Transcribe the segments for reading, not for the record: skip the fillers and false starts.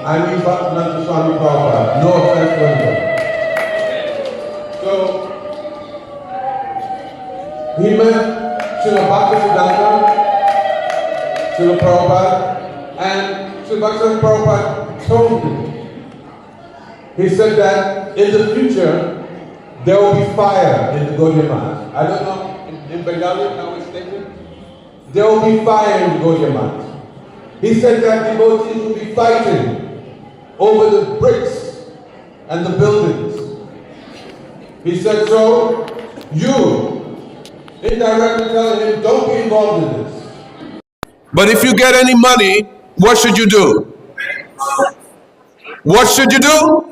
I mean Bhaktivedanta Swami Prabhupada. No offense to anybody. So, he met Srila Bhaktisiddhanta, Srila Prabhupada, and Srila Bhaktisiddhanta Prabhupada told him, he said that in the future, there will be fire in the Gaudiya Math. I don't know, in Bengali how it's stated. There will be fire in the Gaudiya Math. He said that devotees will be fighting over the bricks and the buildings. He said, so you indirectly telling him, don't be involved in this. But if you get any money, what should you do? What should you do?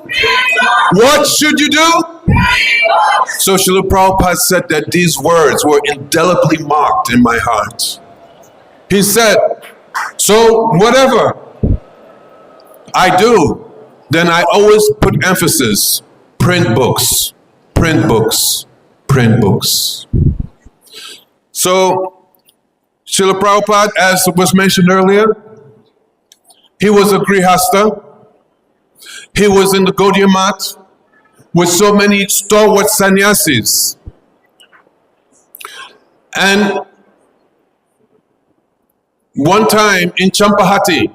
What should you do? So Srila Prabhupada said that these words were indelibly marked in my heart. He said, so whatever I do, then I always put emphasis, print books, print books, print books. So Srila Prabhupada, as was mentioned earlier, he was a grihasta. He was in the Gaudiya Math with so many stalwart sannyasis. And one time in Champahati,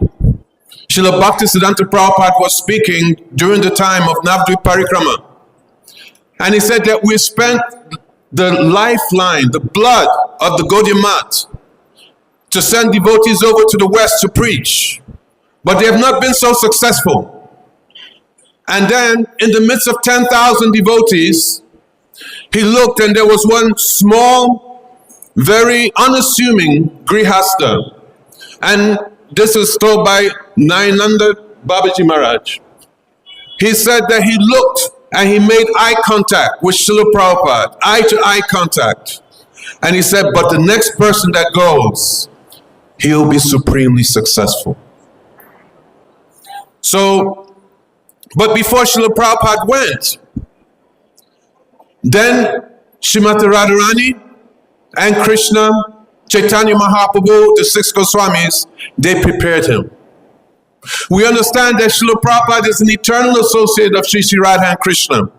Srila Bhaktisiddhanta Prabhupada was speaking during the time of Navadvip Parikrama. And he said that we spent the lifeline, the blood of the Gaudiya Math to send devotees over to the West to preach. But they have not been so successful. And then, in the midst of 10,000 devotees, he looked and there was one small, very unassuming grihasta. And this is told by Nayananda Babaji Maharaj. He said that he looked and he made eye contact with Srila Prabhupada, eye-to-eye contact. And he said, but the next person that goes, he'll be supremely successful. So, but before Srila Prabhupada went, then Srimati Radharani and Krishna, Chaitanya Mahaprabhu, the six Goswamis, they prepared him. We understand that Srila Prabhupada is an eternal associate of Sri Sri Radha and Krishna.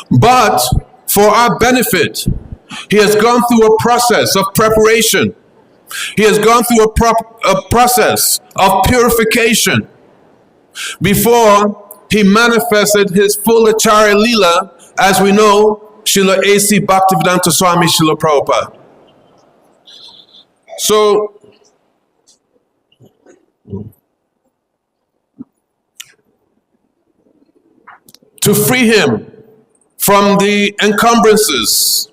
But for our benefit, he has gone through a process of preparation. He has gone through a process of purification before he manifested his full Acharya Leela, as we know, Srila A.C. Bhaktivedanta Swami Srila Prabhupada. So, to free him from the encumbrances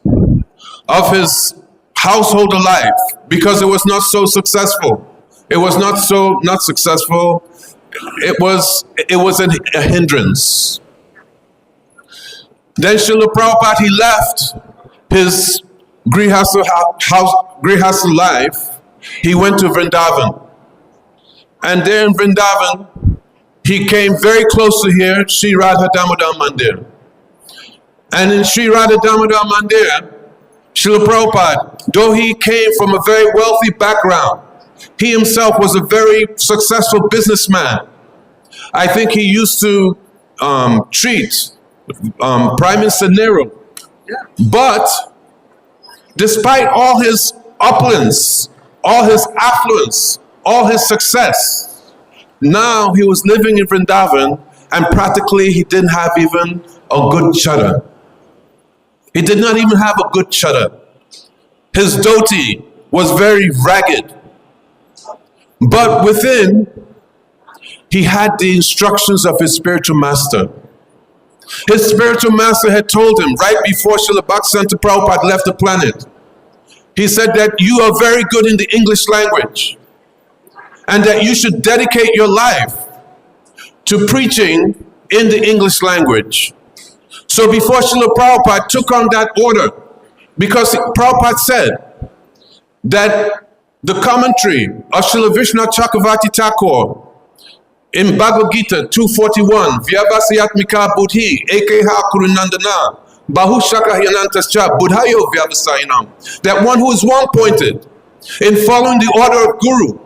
of his household life, because it was not so successful. It was not successful. It was a hindrance. Then Srila Prabhupada, he left his grihastha life. He went to Vrindavan. And there in Vrindavan, he came very close to here, Sri Radha Damodar Mandir. And in Sri Radha Damodar Mandir, Srila Prabhupada, though he came from a very wealthy background, he himself was a very successful businessman. I think he used to treat Prime Minister Nehru. But despite all his opulence, all his affluence, all his success, now he was living in Vrindavan and practically he didn't have even a good chadar. He did not even have a good chadar. His dhoti was very ragged. But within, he had the instructions of his spiritual master. His spiritual master had told him right before Srila Bhaktisiddhanta Prabhupada left the planet. He said that you are very good in the English language and that you should dedicate your life to preaching in the English language. So before Srila Prabhupada took on that order, because Prabhupada said that the commentary of Srila Vishnu Chakravarti Thakur in Bhagavad Gita 241, Vyavasayatmika Buddhi, Ekeha Kurunandana, Bahushakahyanantascha Buddhayo Vyavasayanam, that one who is one-pointed in following the order of Guru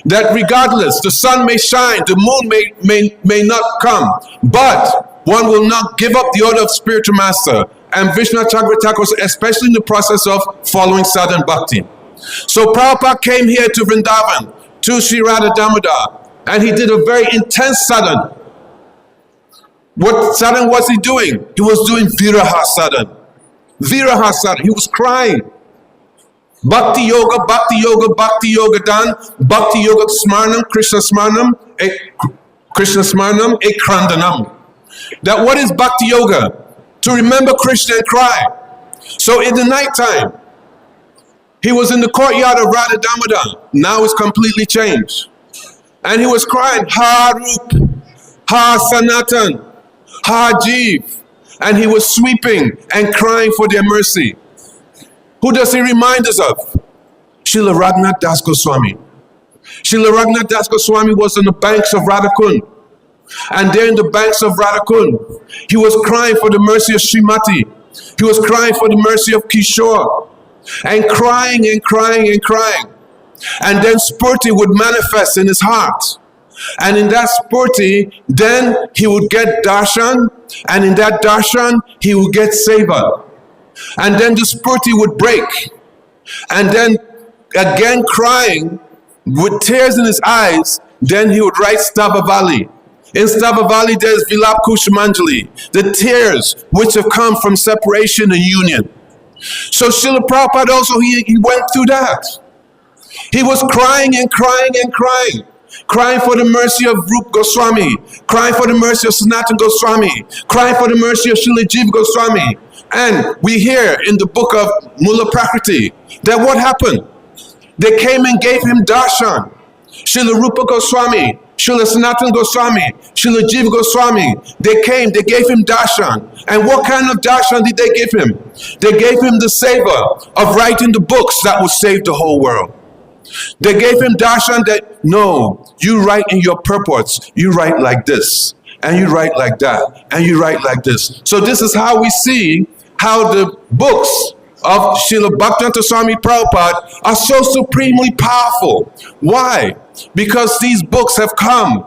that regardless, the sun may shine, the moon may not come, but one will not give up the order of spiritual master. And Vishnu Chakravarti, especially in the process of following sadhana bhakti. So Prabhupada came here to Vrindavan, to Sri Radha Damodar, and he did a very intense sadhana. What sadhana was he doing? He was doing viraha sadhana. Viraha sadhana. He was crying. Bhakti yoga, bhakti yoga, bhakti yoga dan, bhakti yoga smarnam, Krishna smarnam, ekrandanam. That what is bhakti yoga? To remember Krishna and cry. So in the night time, he was in the courtyard of Radha Damodar. Now it's completely changed. And he was crying, Ha Rup, Ha Sanatan, Ha Jeev. And he was sweeping and crying for their mercy. Who does he remind us of? Srila Raghunath Das Goswami. Srila Raghunath Das Goswami was on the banks of Radhakund. And there in the banks of Radhakund, he was crying for the mercy of Srimati. He was crying for the mercy of Kishore. And crying and crying and crying. And then Spurti would manifest in his heart. And in that Spurti, then he would get darshan. And in that darshan, he would get seva. And then the Spurti would break. And then again crying, with tears in his eyes, then he would write Stavavali. In Stavavali, there's Vilap Kushamanjali, the tears which have come from separation and union. So Srila Prabhupada also, he went through that. He was crying and crying and crying. Crying for the mercy of Rup Goswami, crying for the mercy of Sanatan Goswami, crying for the mercy of Srila Jiva Goswami. And we hear in the book of Mula Prakriti that what happened? They came and gave him darshan. Srila Rupa Goswami, Srila Sanatan Goswami, Srila Jiva Goswami, they came, they gave him darshan. And what kind of darshan did they give him? They gave him the seva of writing the books that would save the whole world. They gave him darshan that, no, you write in your purports, you write like this, and you write like that, and you write like this. So this is how we see how the books of Srila Bhaktivedanta Swami Prabhupada are so supremely powerful. Why? Because these books have come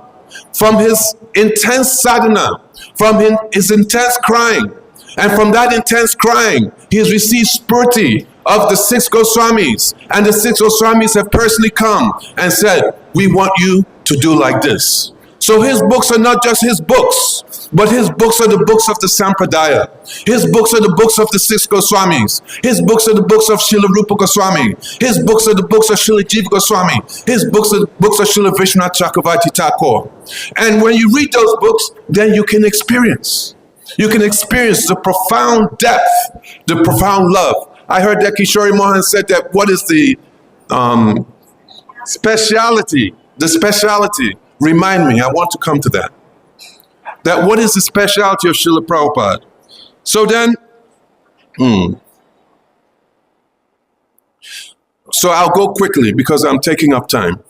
from his intense sadhana, from his intense crying. And from that intense crying, he has received spurti of the 6 Goswamis. And the 6 Goswamis have personally come and said, we want you to do like this. So his books are not just his books, but his books are the books of the Sampradaya. His books are the books of the 6 Goswamis. His books are the books of Srila Rupa Goswami. His books are the books of Srila Jiva Goswami. His books are the books of Srila Vishwanath Chakravarti Thakur. And when you read those books, then you can experience the profound depth, the profound love. I heard that Kishori Mohan said that what is the speciality? The speciality. Remind me, I want to come to that. That what is the speciality of Srila Prabhupada? So then, so I'll go quickly because I'm taking up time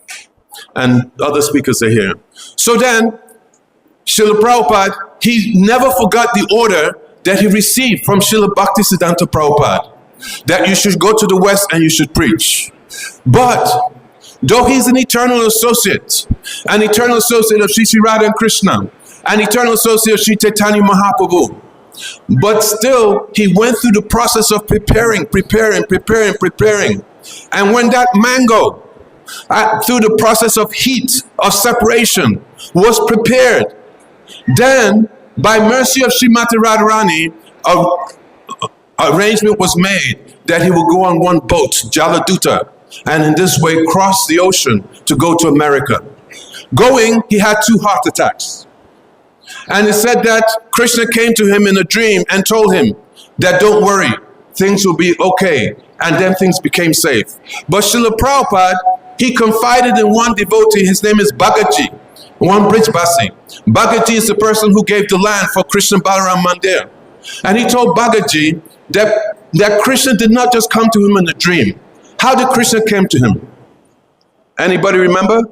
and other speakers are here. So then, Srila Prabhupada, he never forgot the order that he received from Srila Bhaktisiddhanta Prabhupada, that you should go to the West and you should preach. But though he's an eternal associate of Sri Sri Radha and Krishna, an eternal associate of Sri Chaitanya Mahaprabhu, but still he went through the process of preparing. And when that mango, through the process of heat, of separation, was prepared, then by mercy of Srimati Radharani, arrangement was made that he would go on one boat, Jaladuta, and in this way cross the ocean to go to America. Going, he had 2 heart attacks. And it said that Krishna came to him in a dream and told him that don't worry, things will be okay. And then things became safe. But Srila Prabhupada, he confided in one devotee, his name is Bhagaji, one Brijbasi. Bhagaji is the person who gave the land for Krishna Balaram Mandir. And he told Bhagaji that Krishna did not just come to him in a dream. How did Krishna come to him? Anybody remember?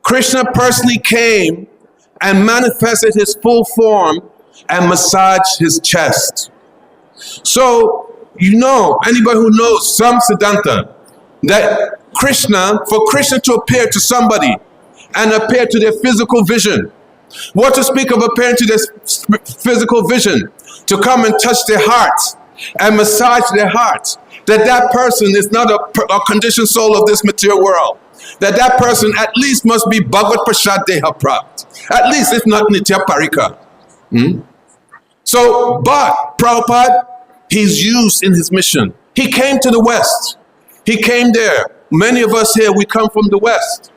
Krishna personally came and manifested his full form and massaged his chest. So, you know, anybody who knows some Siddhanta, that Krishna, for Krishna to appear to somebody and appear to their physical vision. What to speak of appearing to their physical vision? To come and touch their hearts and massage their hearts. That person is not a conditioned soul of this material world. That person at least must be Bhagavad Prasad Deha Prapt. At least, if not Nitya Parika. So, but Prabhupada, he's used in his mission. He came to the West. He came there. Many of us here, we come from the West.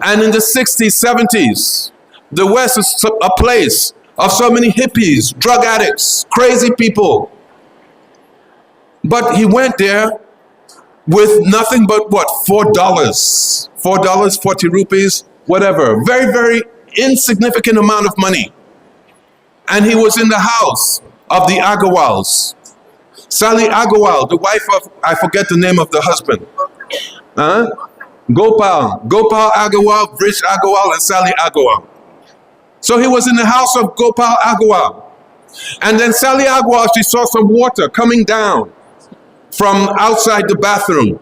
And in the 60s, 70s, the West is a place of so many hippies, drug addicts, crazy people. But he went there with nothing but what? $4, 40 rupees, whatever. Very, very insignificant amount of money. And he was in the house of the Agarwals. Sally Agarwal, the wife of, I forget the name of the husband. Gopal Agarwal, Vrij Agarwal, and Sally Agarwal. So he was in the house of Gopal Agarwal. And then Sally Agarwal, she saw some water coming down from outside the bathroom.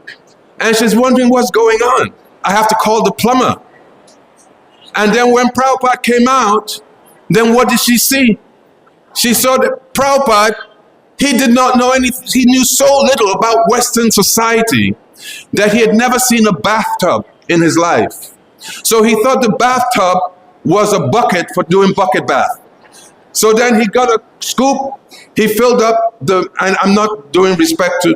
And she's wondering what's going on. I have to call the plumber. And then when Prabhupada came out, then what did she see? She saw that Prabhupada, he did not know anything. He knew so little about Western society that he had never seen a bathtub in his life. So he thought the bathtub was a bucket for doing bucket bath. So then he got a scoop, he filled up the, and I'm not doing disrespect to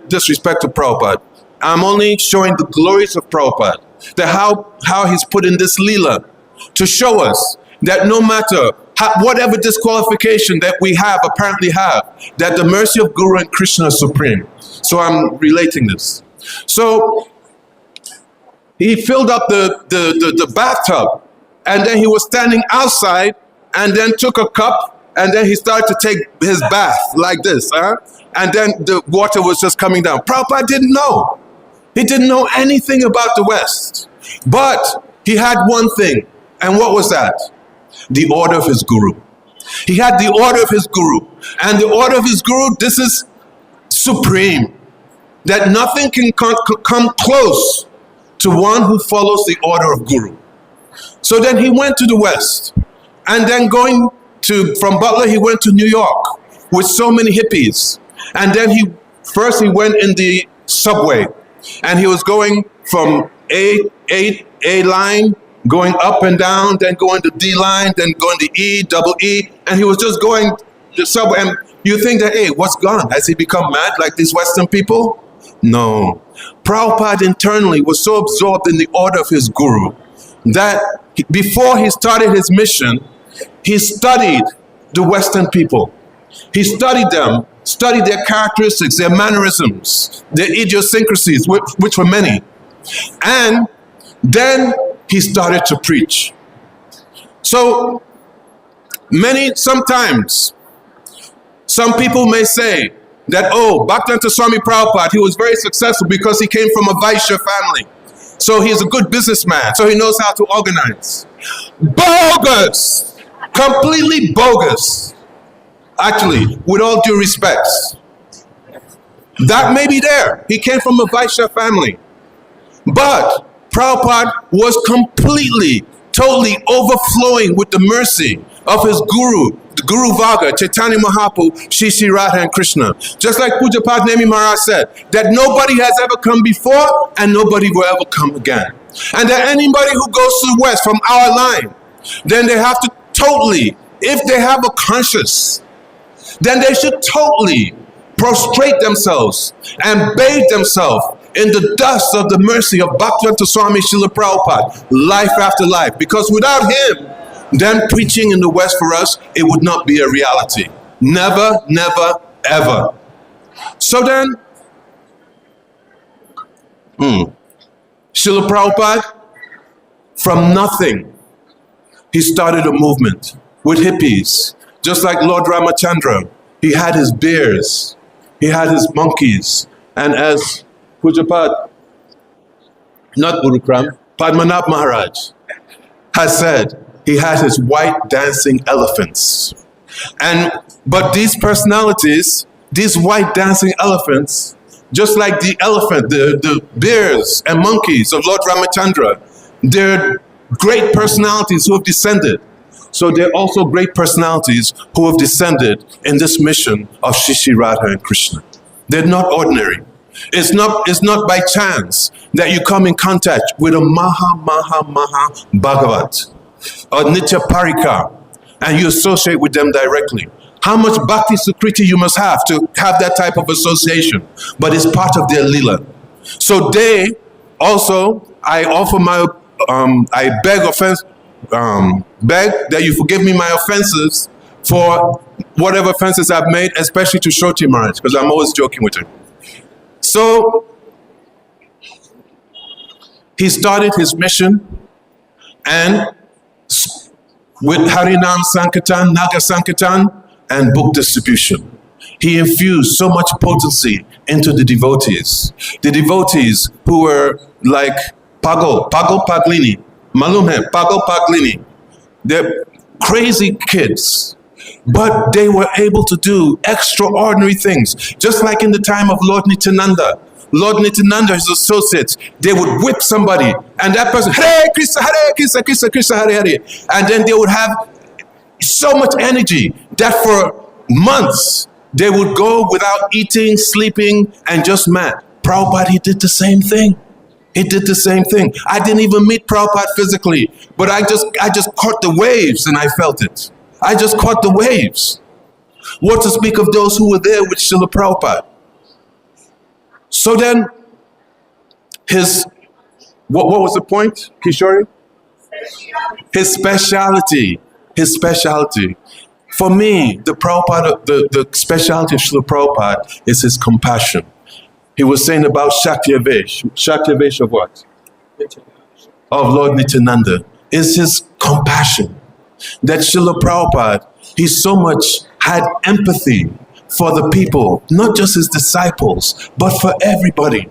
Prabhupada. I'm only showing the glories of Prabhupada. That how he's put in this Leela to show us that no matter whatever disqualification that we apparently have, that the mercy of Guru and Krishna is supreme. So I'm relating this. So he filled up the bathtub, and then he was standing outside, and then took a cup, and then he started to take his bath like this, and then the water was just coming down. Prabhupada didn't know. He didn't know anything about the West. But he had one thing, and what was that? The order of his Guru. He had the order of his Guru. And the order of his Guru, this is supreme. That nothing can come close to one who follows the order of Guru. So then he went to the West. And then from Butler, he went to New York with so many hippies. And then he went in the subway. And he was going from A line, going up and down, then going to D line, then going to E, double E. And he was just going the subway. And you think that, hey, what's gone? Has he become mad like these Western people? No. Prabhupada internally was so absorbed in the order of his Guru that before he started his mission, he studied the Western people. He studied them, studied their characteristics, their mannerisms, their idiosyncrasies, which were many. And then he started to preach. So sometimes, some people may say that, oh, Bhaktivedanta Swami Prabhupada, he was very successful because he came from a Vaishya family. So he's a good businessman, so he knows how to organize. Bogus! Completely bogus. Actually, with all due respect. That may be there. He came from a Vaishya family. But Prabhupada was completely, totally overflowing with the mercy of his Guru, the Guru Vaga, Chaitanya Mahaprabhu, Shri Radha and Krishna. Just like Pujapad Nemi Maharaj said, that nobody has ever come before and nobody will ever come again. And that anybody who goes to the West from our line, then they have to totally, if they have a conscience, then they should totally prostrate themselves and bathe themselves in the dust of the mercy of Bhaktivedanta Swami Srila Prabhupada, life after life. Because without him, then preaching in the West for us, it would not be a reality. Never, never, ever. So then, Srila Prabhupada, from nothing, he started a movement with hippies. Just like Lord Ramachandra, he had his bears, he had his monkeys, and as Pujapad, not Parikrama, Padmanabh Maharaj has said, he had his white dancing elephants. But these personalities, these white dancing elephants, just like the elephant, the bears and monkeys of Lord Ramachandra. They're great personalities who have descended. So they're also great personalities who have descended in this mission of Shri Radha and Krishna. They're not ordinary. It's not by chance that you come in contact with a Maha Bhagavat or Nitya Parikrama and you associate with them directly. How much bhakti sukriti you must have to have that type of association, but it's part of their lila. So they also, I offer my, I beg that you forgive me my offenses for whatever offenses I've made, especially to Shoti Maharaj, because I'm always joking with him. So he started his mission, and with Harinam Sankirtan, Naga Sankirtan, and book distribution, he infused so much potency into the devotees. The devotees who were like Pagal Paglini, Malum hai, Pagal Paglini. They're crazy kids, but they were able to do extraordinary things. Just like in the time of Lord Nityananda. Lord Nityananda, his associates, they would whip somebody, and that person, Hare Krishna, Krishna Krishna, Hare Hare. And then they would have so much energy that for months they would go without eating, sleeping, and just mad. Prabhupada, he did the same thing. He did the same thing. I didn't even meet Prabhupada physically, but I just caught the waves and I felt it. I just caught the waves. What to speak of those who were there with Srila Prabhupada? So then, what was the point, Kishori? His speciality. For me, the speciality of Srila Prabhupada is his compassion. He was saying about Shakyavesh of what? Of Lord Nityananda, is his compassion. That Srila Prabhupada, he so much had empathy for the people, not just his disciples, but for everybody.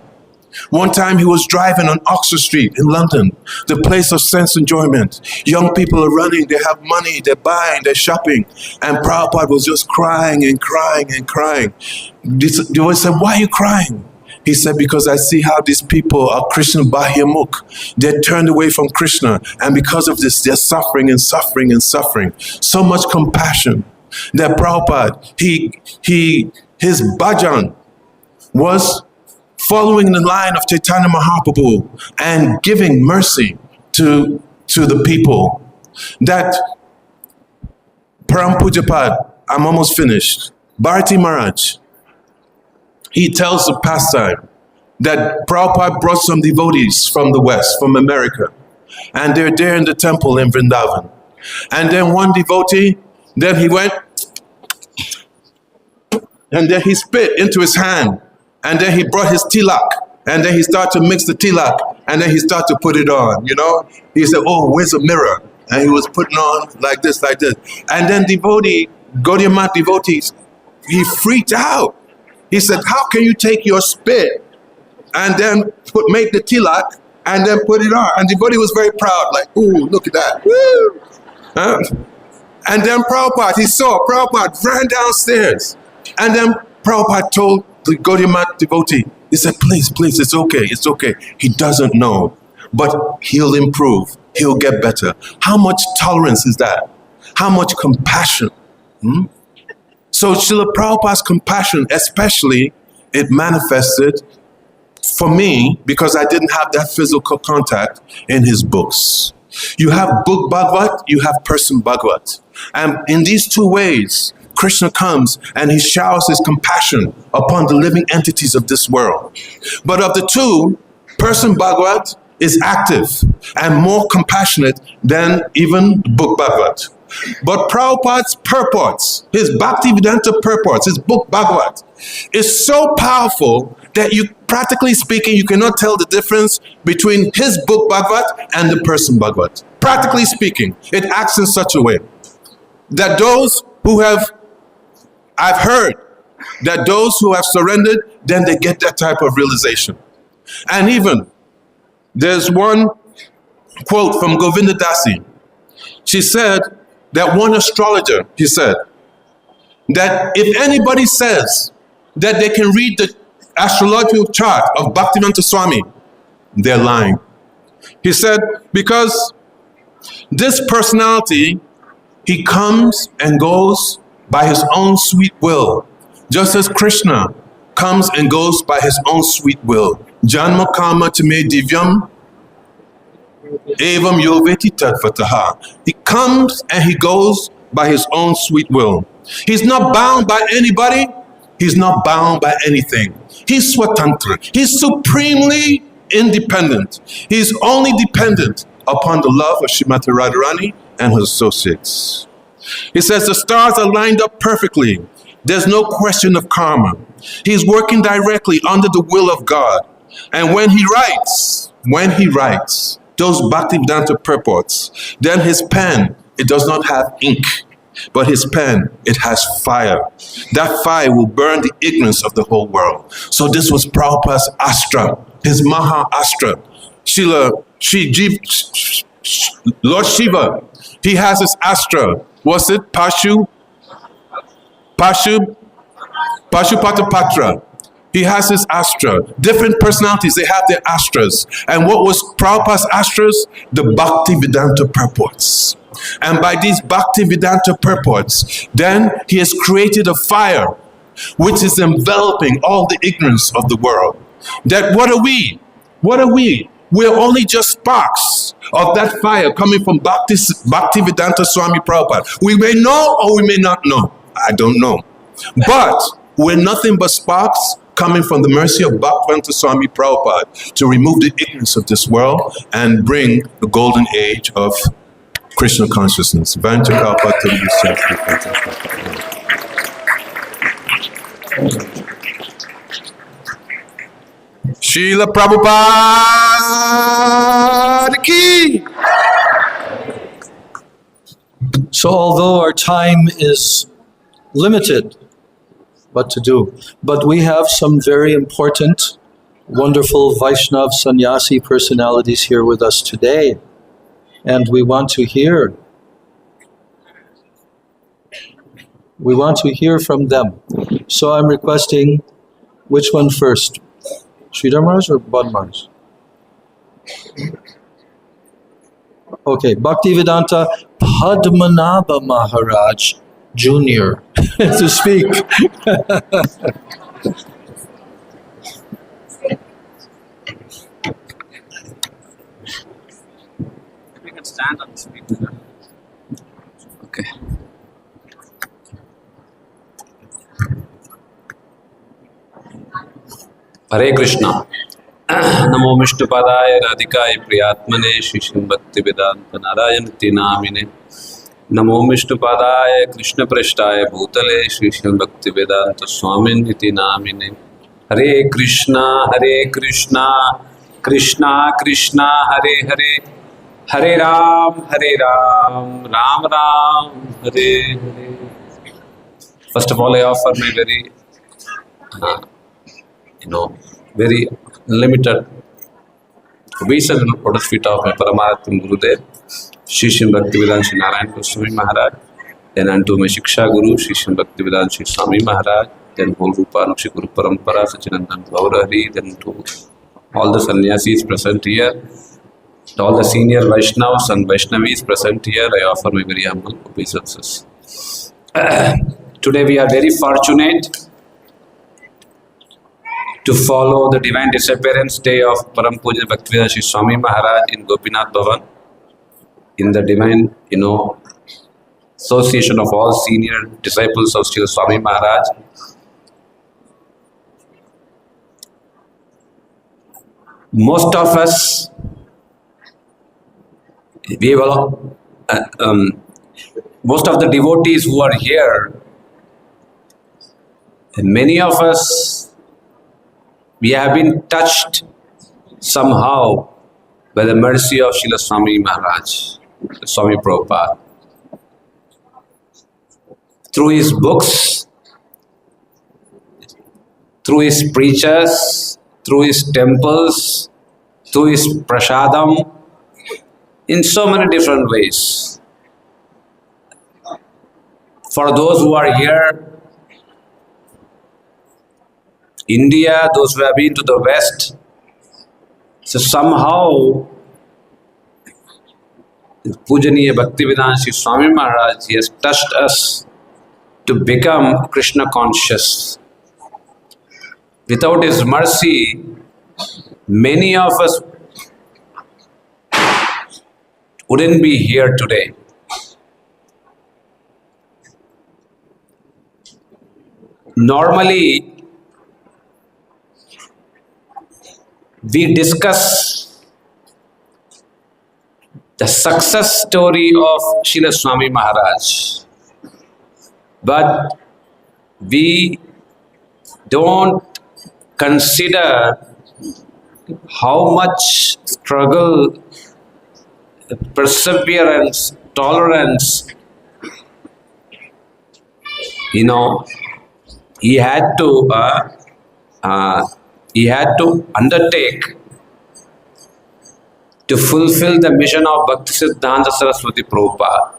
One time he was driving on Oxford Street in London, the place of sense enjoyment. Young people are running, they have money, they're buying, they're shopping. And Prabhupada was just crying and crying and crying. They always said, why are you crying? He said, because I see how these people are Krishna Bahyamukh. They're turned away from Krishna. And because of this, they're suffering and suffering and suffering. So much compassion that Prabhupada, his bhajan was following the line of Chaitanya Mahaprabhu and giving mercy to the people. That Param Pujapad, I'm almost finished, Bharati Maharaj, he tells the pastime that Prabhupada brought some devotees from the West, from America, and they're there in the temple in Vrindavan. And then one devotee, then he went, and then he spit into his hand, and then he brought his tilak, and then he started to mix the tilak, and then he started to put it on, you know? He said, oh, where's a mirror? And he was putting on like this. And then Gaudiya Math devotees, he freaked out. He said, how can you take your spit and then make the tilak and then put it on? And the devotee was very proud, like, ooh, look at that. Woo! And then Prabhupada ran downstairs. And then Prabhupada told the Gaudiya Math devotee, he said, please, it's okay. He doesn't know, but he'll improve. He'll get better. How much tolerance is that? How much compassion? So Srila Prabhupada's compassion, especially, it manifested for me because I didn't have that physical contact in his books. You have book Bhagavat, you have person Bhagavat. And in these two ways, Krishna comes and he showers his compassion upon the living entities of this world. But of the two, person Bhagavat is active and more compassionate than even book Bhagavat. But Prabhupada's purports, his Bhaktivedanta purports, his book Bhagavat, is so powerful that you, practically speaking, you cannot tell the difference between his book Bhagavat and the person Bhagavat. Practically speaking, it acts in such a way that I've heard that those who have surrendered, then they get that type of realization. And even, there's one quote from Govinda Dasi. She said that one astrologer, he said, that if anybody says that they can read the astrological chart of Bhaktivedanta Swami, they're lying. He said, because this personality, he comes and goes by his own sweet will, just as Krishna comes and goes by his own sweet will. Janma karma chame divyam evam yoveti tadvataha. He comes and he goes by his own sweet will. He's not bound by anybody. He's not bound by anything. He's swatantra. He's supremely independent. He's only dependent upon the love of Srimati Radharani and his associates. He says the stars are lined up perfectly. There's no question of karma. He's working directly under the will of God. And when he writes those Bhaktivedanta purports, then his pen, it does not have ink, but his pen, it has fire. That fire will burn the ignorance of the whole world. So this was Prabhupada's astra, his Maha Astra. Lord Shiva, he has his astra. What's it? Pashupatapatra. He has his astra. Different personalities, they have their astras. And what was Prabhupada's astras? The Bhaktivedanta purports. And by these Bhaktivedanta purports, then he has created a fire which is enveloping all the ignorance of the world. That what are we? What are we? We're only just sparks of that fire coming from Bhaktivedanta Swami Prabhupada. We may know or we may not know. I don't know. But we're nothing but sparks coming from the mercy of Bhaktivedanta Swami Prabhupada to remove the ignorance of this world and bring the golden age of Krishna consciousness. Srila Prabhupada ki. So although our time is limited, but we have some very important, wonderful Vaishnav sannyasi personalities here with us today. And we want to hear from them. So I'm requesting, which one first? Sridhar Maharaj or Bad Maharaj? Okay, Bhaktivedanta Padmanabha Maharaj Jr. to speak. We can stand on the speaker. Okay. Hare Krishna. Namo Vishnupadaya Radhikaya Priyatmane Shri Bhaktivedanta Narayanati Namine. Namo Vishnupadaya Krishna Prashtaya Bhutale Shri Bhaktivedanta Swaminiti Namine. Hare Krishna, Krishna Krishna, Hare Hare, Hare Ram, Ram Ram, Hare Hare. First of all, I offer my very limited obeisance and lotus feet of my Paramaratma Gurudev, Shri Bhaktivedanta Shri Narayan Swami Maharaj, then unto my Shiksha Guru, Shri Bhaktivedanta Shri Swami Maharaj, then whole Rupanukshi Guru Parampara, Sachinandan Gaurahari, then to all the sannyasis present here, to all the senior Vaishnavas and Vaishnavis present here, I offer my very humble obeisances. Today we are very fortunate to follow the divine disappearance day of Param Puja Bhaktivedanta Shri Swami Maharaj in Gopinath Bhavan, in the divine, association of all senior disciples of Srila Swami Maharaj. Most of us, most of the devotees who are here, many of us, we have been touched somehow by the mercy of Srila Swami Maharaj, Swami Prabhupada. Through his books, through his preachers, through his temples, through his prasadam, in so many different ways. For those who are here, India, those who have been to the West. So somehow, Pujaniya Bhaktivedanta Sri Swami Maharaj, he has touched us to become Krishna conscious. Without his mercy, many of us wouldn't be here today. Normally, we discuss the success story of Srila Swami Maharaj, but we don't consider how much struggle, perseverance, tolerance, he had to undertake to fulfill the mission of Bhaktisiddhanta Saraswati Prabhupada.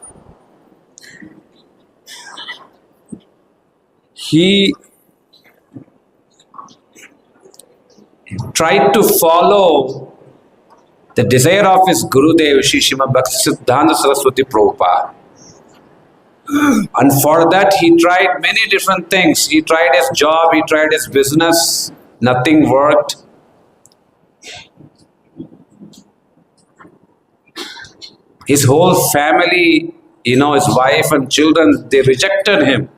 He tried to follow the desire of his Gurudev, Shri Srimad Bhaktisiddhanta Saraswati Prabhupada. And for that, he tried many different things. He tried his job, he tried his business, nothing worked. His whole family, his wife and children, they rejected him,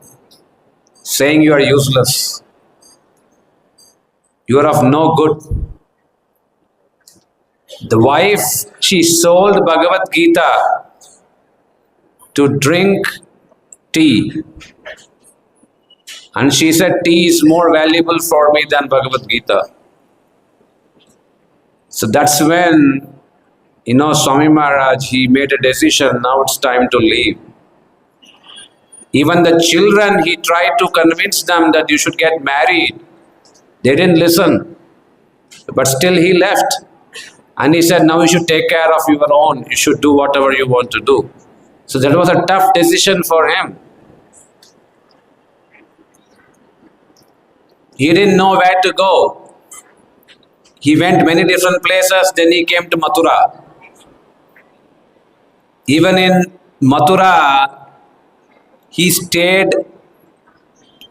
saying, "You are useless. You are of no good." The wife, she sold Bhagavad Gita to drink tea. And she said, "Tea is more valuable for me than Bhagavad Gita." So that's when, Swami Maharaj, he made a decision, now it's time to leave. Even the children, he tried to convince them that you should get married. They didn't listen. But still he left. And he said, now you should take care of your own. You should do whatever you want to do. So that was a tough decision for him. He didn't know where to go. He went many different places, then he came to Mathura. Even in Mathura, he stayed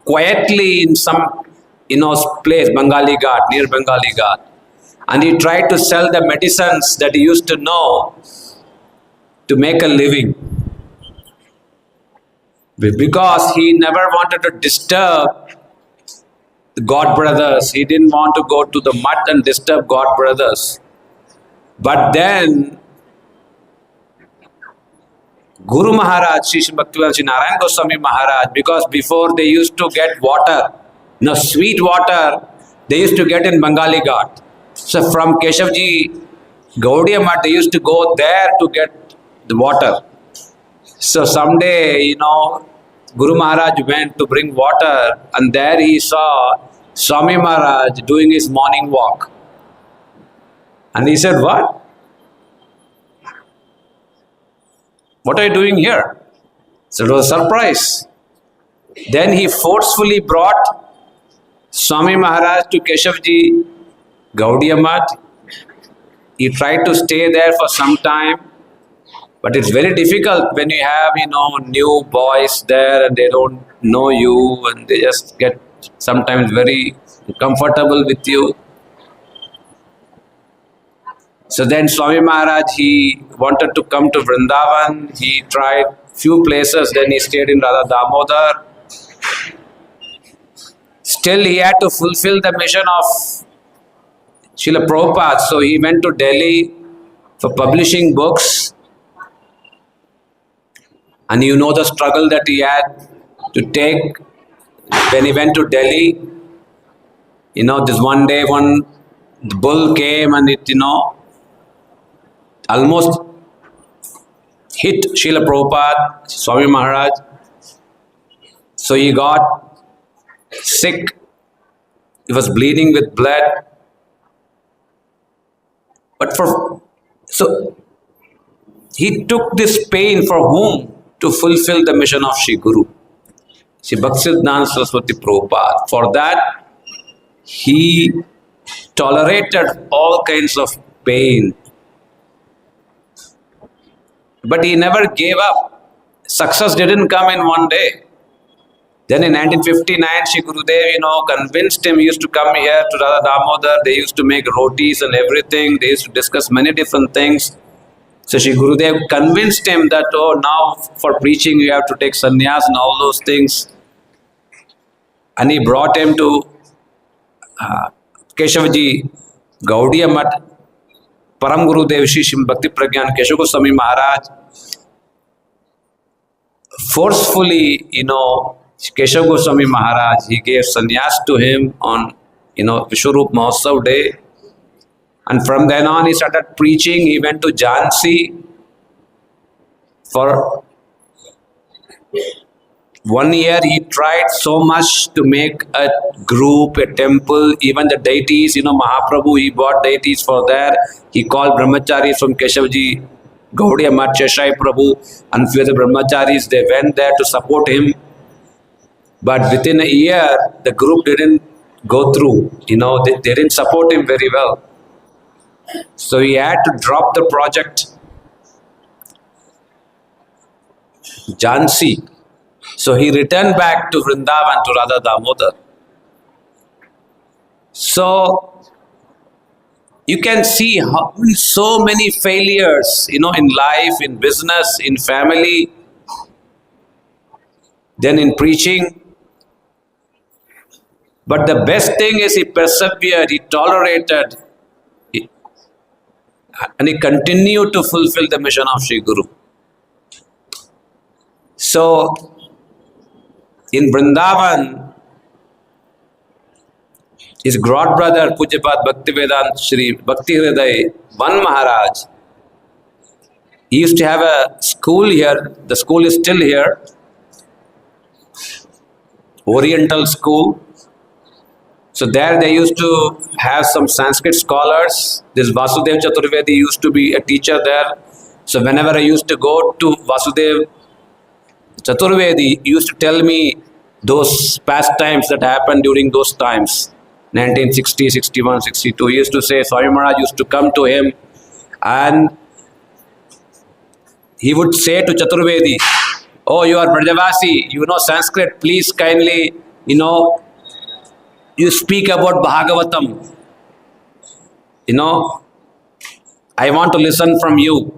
quietly in some, place, Bengali Ghat, near Bengali Ghat. And he tried to sell the medicines that he used to know to make a living. Because he never wanted to disturb the God brothers. He didn't want to go to the mud and disturb God brothers. But then, Guru Maharaj, Sri Bhaktivedanta Sri Narayan Goswami Maharaj, because before they used to get water, sweet water, they used to get in Bengali Ghat. So from Keshavji, Gaudiya Math, they used to go there to get the water. So someday, Guru Maharaj went to bring water, and there he saw Swami Maharaj doing his morning walk. And he said, "What? What are you doing here?" So it was a surprise. Then he forcefully brought Swami Maharaj to Keshavji, Gaudiya Math. He tried to stay there for some time, but it's very difficult when you have, new boys there and they don't know you and they just get sometimes very comfortable with you. So then Swami Maharaj, he wanted to come to Vrindavan. He tried few places, then he stayed in Radha Damodar. Still, he had to fulfill the mission of Srila Prabhupada. So he went to Delhi for publishing books. And the struggle that he had to take when he went to Delhi. This one day, the bull came and it, almost hit Srila Prabhupada, Swami Maharaj. So he got sick. He was bleeding with blood. So he took this pain for whom? To fulfill the mission of Sri Guru, Sri Bhaktisiddhanta Saraswati Prabhupada. For that, he tolerated all kinds of pain. But he never gave up. Success didn't come in one day. Then in 1959, Shri Gurudev, convinced him. He used to come here to Radha Damodar. They used to make rotis and everything. They used to discuss many different things. So Shri Gurudev convinced him that, now for preaching you have to take sannyas and all those things. And he brought him to Keshavji Gaudiya Mat, Param Gurudev Shri Bhakti Pragyan Keshav Goswami Maharaj. Forcefully, Keshav Goswami Maharaj, he gave sannyas to him on, Vishwarup Mahotsav day. And from then on, he started preaching. He went to Jhansi for 1 year. He tried so much to make a group, a temple, even the deities, Mahaprabhu, he bought deities for there. He called brahmacharis from Keshavji, Gaudiya Mat, Cheshai Prabhu, and few other brahmacharis. They went there to support him. But within a year, the group didn't go through. They didn't support him very well. So he had to drop the project. Jhansi. So he returned back to Vrindavan, to Radha Damodar. So you can see how so many failures, in life, in business, in family, then in preaching. But the best thing is he persevered, he tolerated, and he continued to fulfill the mission of Sri Guru. So, in Vrindavan, his godbrother, Pujyapat Bhaktivedanta Shri Bhakti Hriday Ban Maharaj, he used to have a school here. The school is still here. Oriental school. So there they used to have some Sanskrit scholars. This Vasudev Chaturvedi used to be a teacher there. So whenever I used to go to Vasudev Chaturvedi, he used to tell me those pastimes that happened during those times. 1960, 61, 62. He used to say, Swami Maharaj used to come to him and he would say to Chaturvedi, "Oh, you are Vrajavasi, you know Sanskrit, please kindly, you speak about Bhagavatam. I want to listen from you."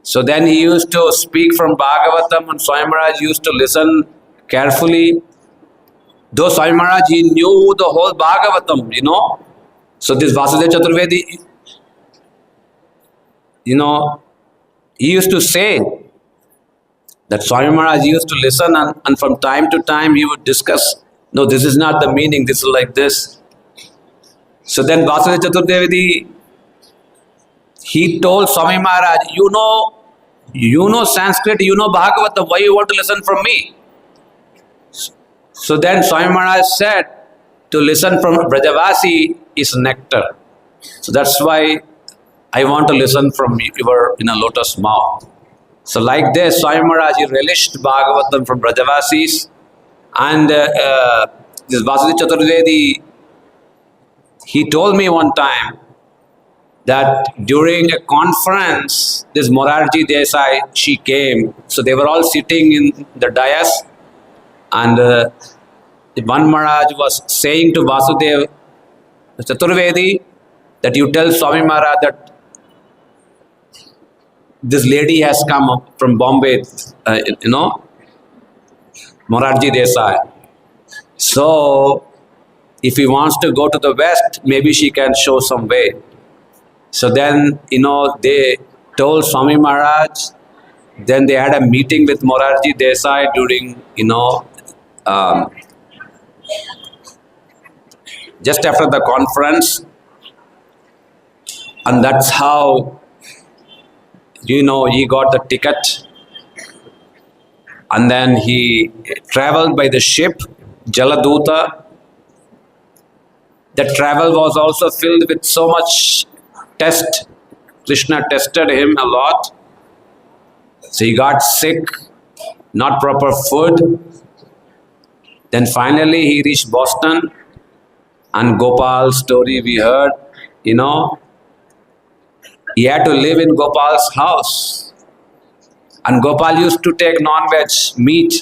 So then he used to speak from Bhagavatam and Swami Maharaj used to listen carefully. Though Swami Maharaj, he knew the whole Bhagavatam, So this Vasudev Chaturvedi, he used to say that Swami Maharaj used to listen and from time to time he would discuss, no, this is not the meaning, this is like this. So then Vasudev Chaturvedi, he told Swami Maharaj, you know Sanskrit, you know Bhagavatam, why you want to listen from me? So then Swami Maharaj said, to listen from Vrajavasi is nectar. So that's why I want to listen from your lotus mouth. So like this, Swami Maharaj, he relished Bhagavatam from Vrajavasis. And this Vasudev Chaturvedi, he told me one time that during a conference, this Morarji Desai, she came. So they were all sitting in the dais. And Van Maharaj was saying to Vasudev Chaturvedi that you tell Swami Maharaj that this lady has come up from Bombay, Morarji Desai. So if he wants to go to the west, maybe she can show some way. So then, they told Swami Maharaj. Then they had a meeting with Morarji Desai during, just after the conference. And that's how, he got the ticket. And then he traveled by the ship, Jaladuta. The travel was also filled with so much test. Krishna tested him a lot. So he got sick, not proper food. Then finally he reached Boston, and Gopal's story we heard, he had to live in Gopal's house. And Gopal used to take non-veg meat.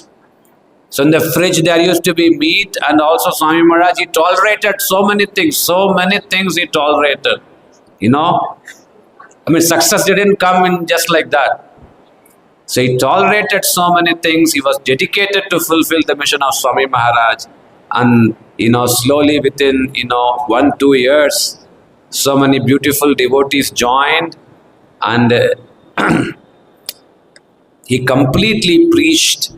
So in the fridge there used to be meat, and also Swami Maharaj, he tolerated so many things he tolerated. Success didn't come in just like that. So he tolerated so many things. He was dedicated to fulfill the mission of Swami Maharaj. And, slowly within, 1-2 years, so many beautiful devotees joined. And he completely preached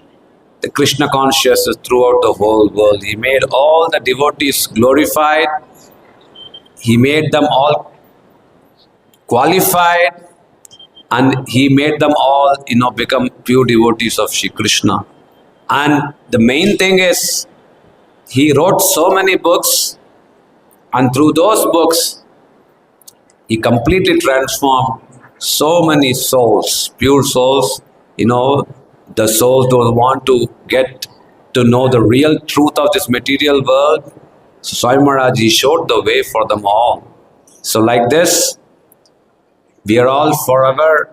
the Krishna consciousness throughout the whole world. He made all the devotees glorified. He made them all qualified. And he made them all, become pure devotees of Shri Krishna. And the main thing is, he wrote so many books, and through those books, he completely transformed so many souls, pure souls, the souls those want to get to know the real truth of this material world. So Swami Maharaj, he showed the way for them all. So like this, we are all forever,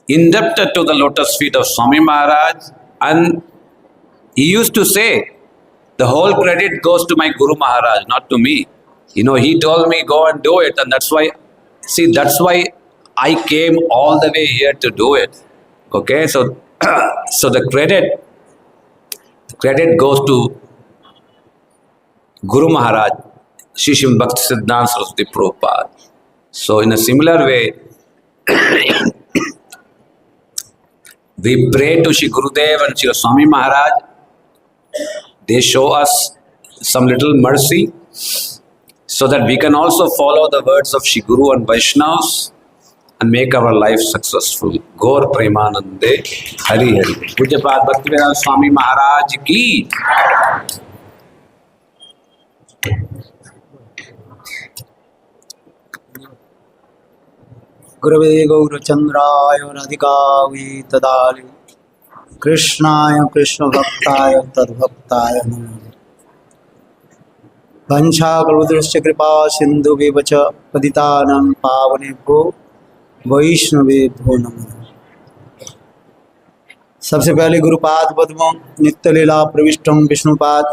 indebted to the lotus feet of Swami Maharaj. And he used to say, the whole credit goes to my Guru Maharaj, not to me. He told me, go and do it. And that's why I came all the way here to do it. Okay, so the credit goes to Guru Maharaj, Shishim Bhakti Siddhanta Saraswati Prabhupada. So in a similar way, we pray to Shri Gurudev and Shri Swami Maharaj. They show us some little mercy so that we can also follow the words of Shri Guru and Vaishnavas and make our life successful. Gaur Premanande Hari Hari. Pujapad Bhaktivedanta Swami Maharaj ki. Gurave Gaurachandraya Radhikavi Tadali Krishnaya Krishna Bhaktaya Tadbhaktaya Namaha Vancha Kaludrishya Kripa Sindhu Vivacha Paditanam Pavanebho Vaishnavebho Namaha। सबसे पहले गुरुपाद पद्मों नित्य लीला प्रविष्टम विष्णुपाद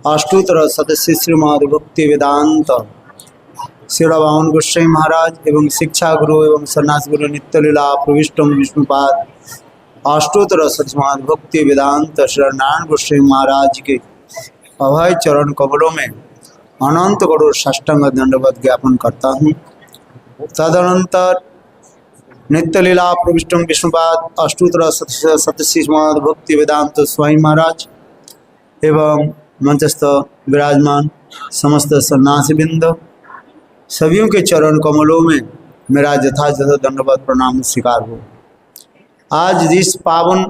अष्टोत्तर सदस्य श्रीमद् भक्ति वेदांत श्रीला वामन गोस्वामी महाराज एवं शिक्षा गुरु एवं सन्यास गुरु नित्य लीला प्रविष्टम विष्णुपाद अष्टोत्तर सदस्यमाद भक्ति वेदांत श्री नारायण गोस्वामी महाराज के अभय चरण कमलों में अनंत करोड़ साष्टांग दंडवत ज्ञापन करता हूँ। तदनंतर नित्य लीला प्रविष्टम विष्णुपाद अष्टोत्तर सतश्रीमद् भक्ति वेदांत स्वामी महाराज एवं मंचस्थ विराजमान समस्त सन्यासी बिंद सभियों के चरण कमलों में मेरा यथायथ दंडवत प्रणाम स्वीकार हो। आज जिस पावन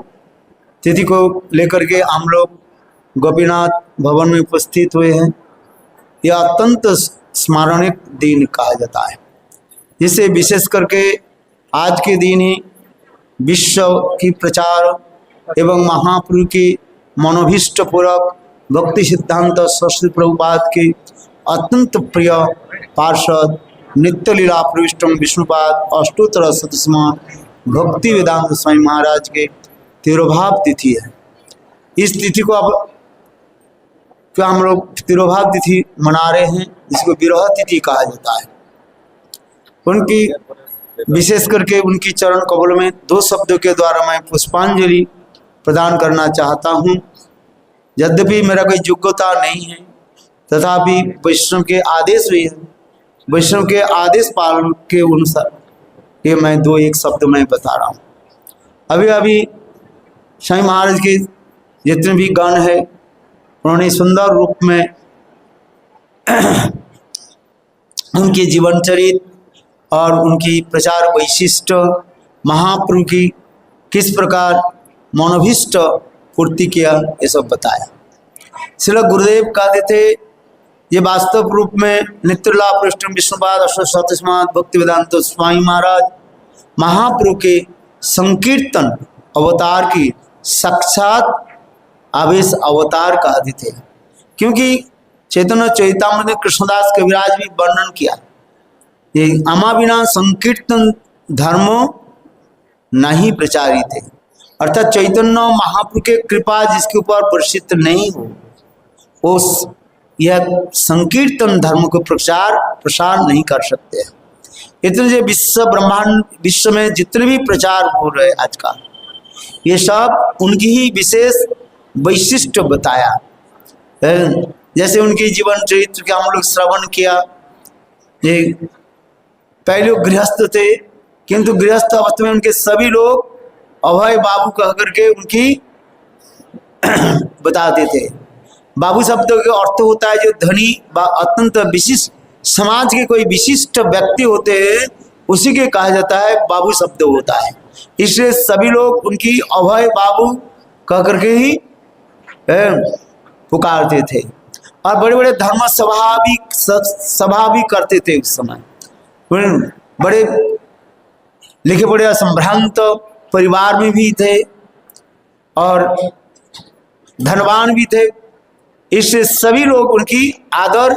तिथि को लेकर के हम लोग गोपीनाथ भवन में उपस्थित हुए हैं, यह अत्यंत स्मरणिक दिन कहा जाता है। जिसे विशेष करके आज के दिन ही विश्व की प्रचार एवं महाप्रभु की मनोभीष्ट पूर्वक भक्ति सिद्धांत सरस्वती प्रभुपाद के अत्यंत प्रिय पार्षद नित्य लीला प्रविष्टम विष्णुपाद अष्टोत्तर सतस्माद भक्ति वेदांत स्वामी महाराज के तिरोभाव तिथि है। इस तिथि को अब क्या हम लोग तिरोभाव तिथि मना रहे हैं, जिसको विरह तिथि कहा जाता है। उनकी विशेष करके उनकी चरण कमल में दो शब्दों के द्वारा मैं पुष्पांजलि प्रदान करना चाहता हूँ। यद्यपि मेरा कोई योग्यता नहीं है, तथापि वैष्णव के आदेश हुए हैं, वैष्णव के आदेश पालन के अनुसार ये मैं दो एक शब्द मैं बता रहा हूँ। अभी अभी स्वामी महाराज के जितने भी गण है, उन्होंने सुंदर रूप में उनके जीवन चरित्र और उनकी प्रचार वैशिष्ट महाप्रभु की किस प्रकार मनोभीष्ट पूर्ति किया, ये सब बताया। श्रील गुरुदेव कहते थे, ये वास्तव रूप में नित्यला प्रविष्टम विष्णुपाद अष्टोत्तर भक्ति वेदांत स्वामी महाराज महाप्रभु के संकीर्तन अवतार की साक्षात आवेश अवतार कहते थे, क्योंकि चैतन्य चैतामृत में कृष्णदास कविराज भी वर्णन किया, ये अमा बिना संकीर्तन धर्मो नहीं प्रचारित थे, अर्थात चैतन्य महाप्रभु के कृपा जिसके ऊपर वर्षित नहीं हो उस यह संकीर्तन धर्म को प्रसार नहीं कर सकते। इतने जो विश्व ब्रह्मांड विश्व में जितने भी प्रचार हो रहे आजकल, ये सब उनकी ही विशेष वैशिष्ट्य बताया। जैसे उनकी जीवन चरित्र का हम लोग श्रवण किया, ये पहले गृहस्थ थे, किंतु गृहस्थ अवस्था में उनके सभी लोग अभय बाबू कह करके उनकी बताते थे। बाबू शब्द का अर्थ होता है जो धनी व अत्यंत विशिष्ट समाज के कोई विशिष्ट व्यक्ति होते हैं उसी के कहा जाता है बाबू शब्द होता है। इसलिए सभी लोग उनकी अभय बाबू कह करके ही पुकारते थे और बड़े बड़े धर्म सभा भी करते थे। उस समय बड़े लिखे पढ़े असंभ्रांत परिवार में भी थे और धनवान भी थे, इससे सभी लोग उनकी आदर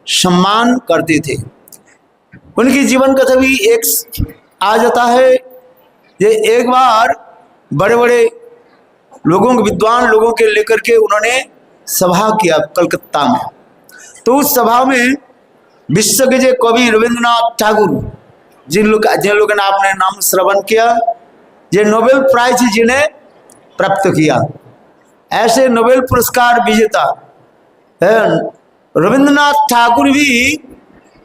सम्मान करते थे। उनकी जीवन कथा भी एक आ जाता है, ये एक बार बड़े बड़े लोगों के विद्वान लोगों के लेकर के उन्होंने सभा किया कलकत्ता में। तो उस सभा में विश्व के जो कवि रविंद्रनाथ टैगोर, जिन लोग ने आपने नाम श्रवण किया, ये नोबेल प्राइज जिन्हें प्राप्त किया, ऐसे नोबेल पुरस्कार विजेता रविंद्रनाथ टैगोर भी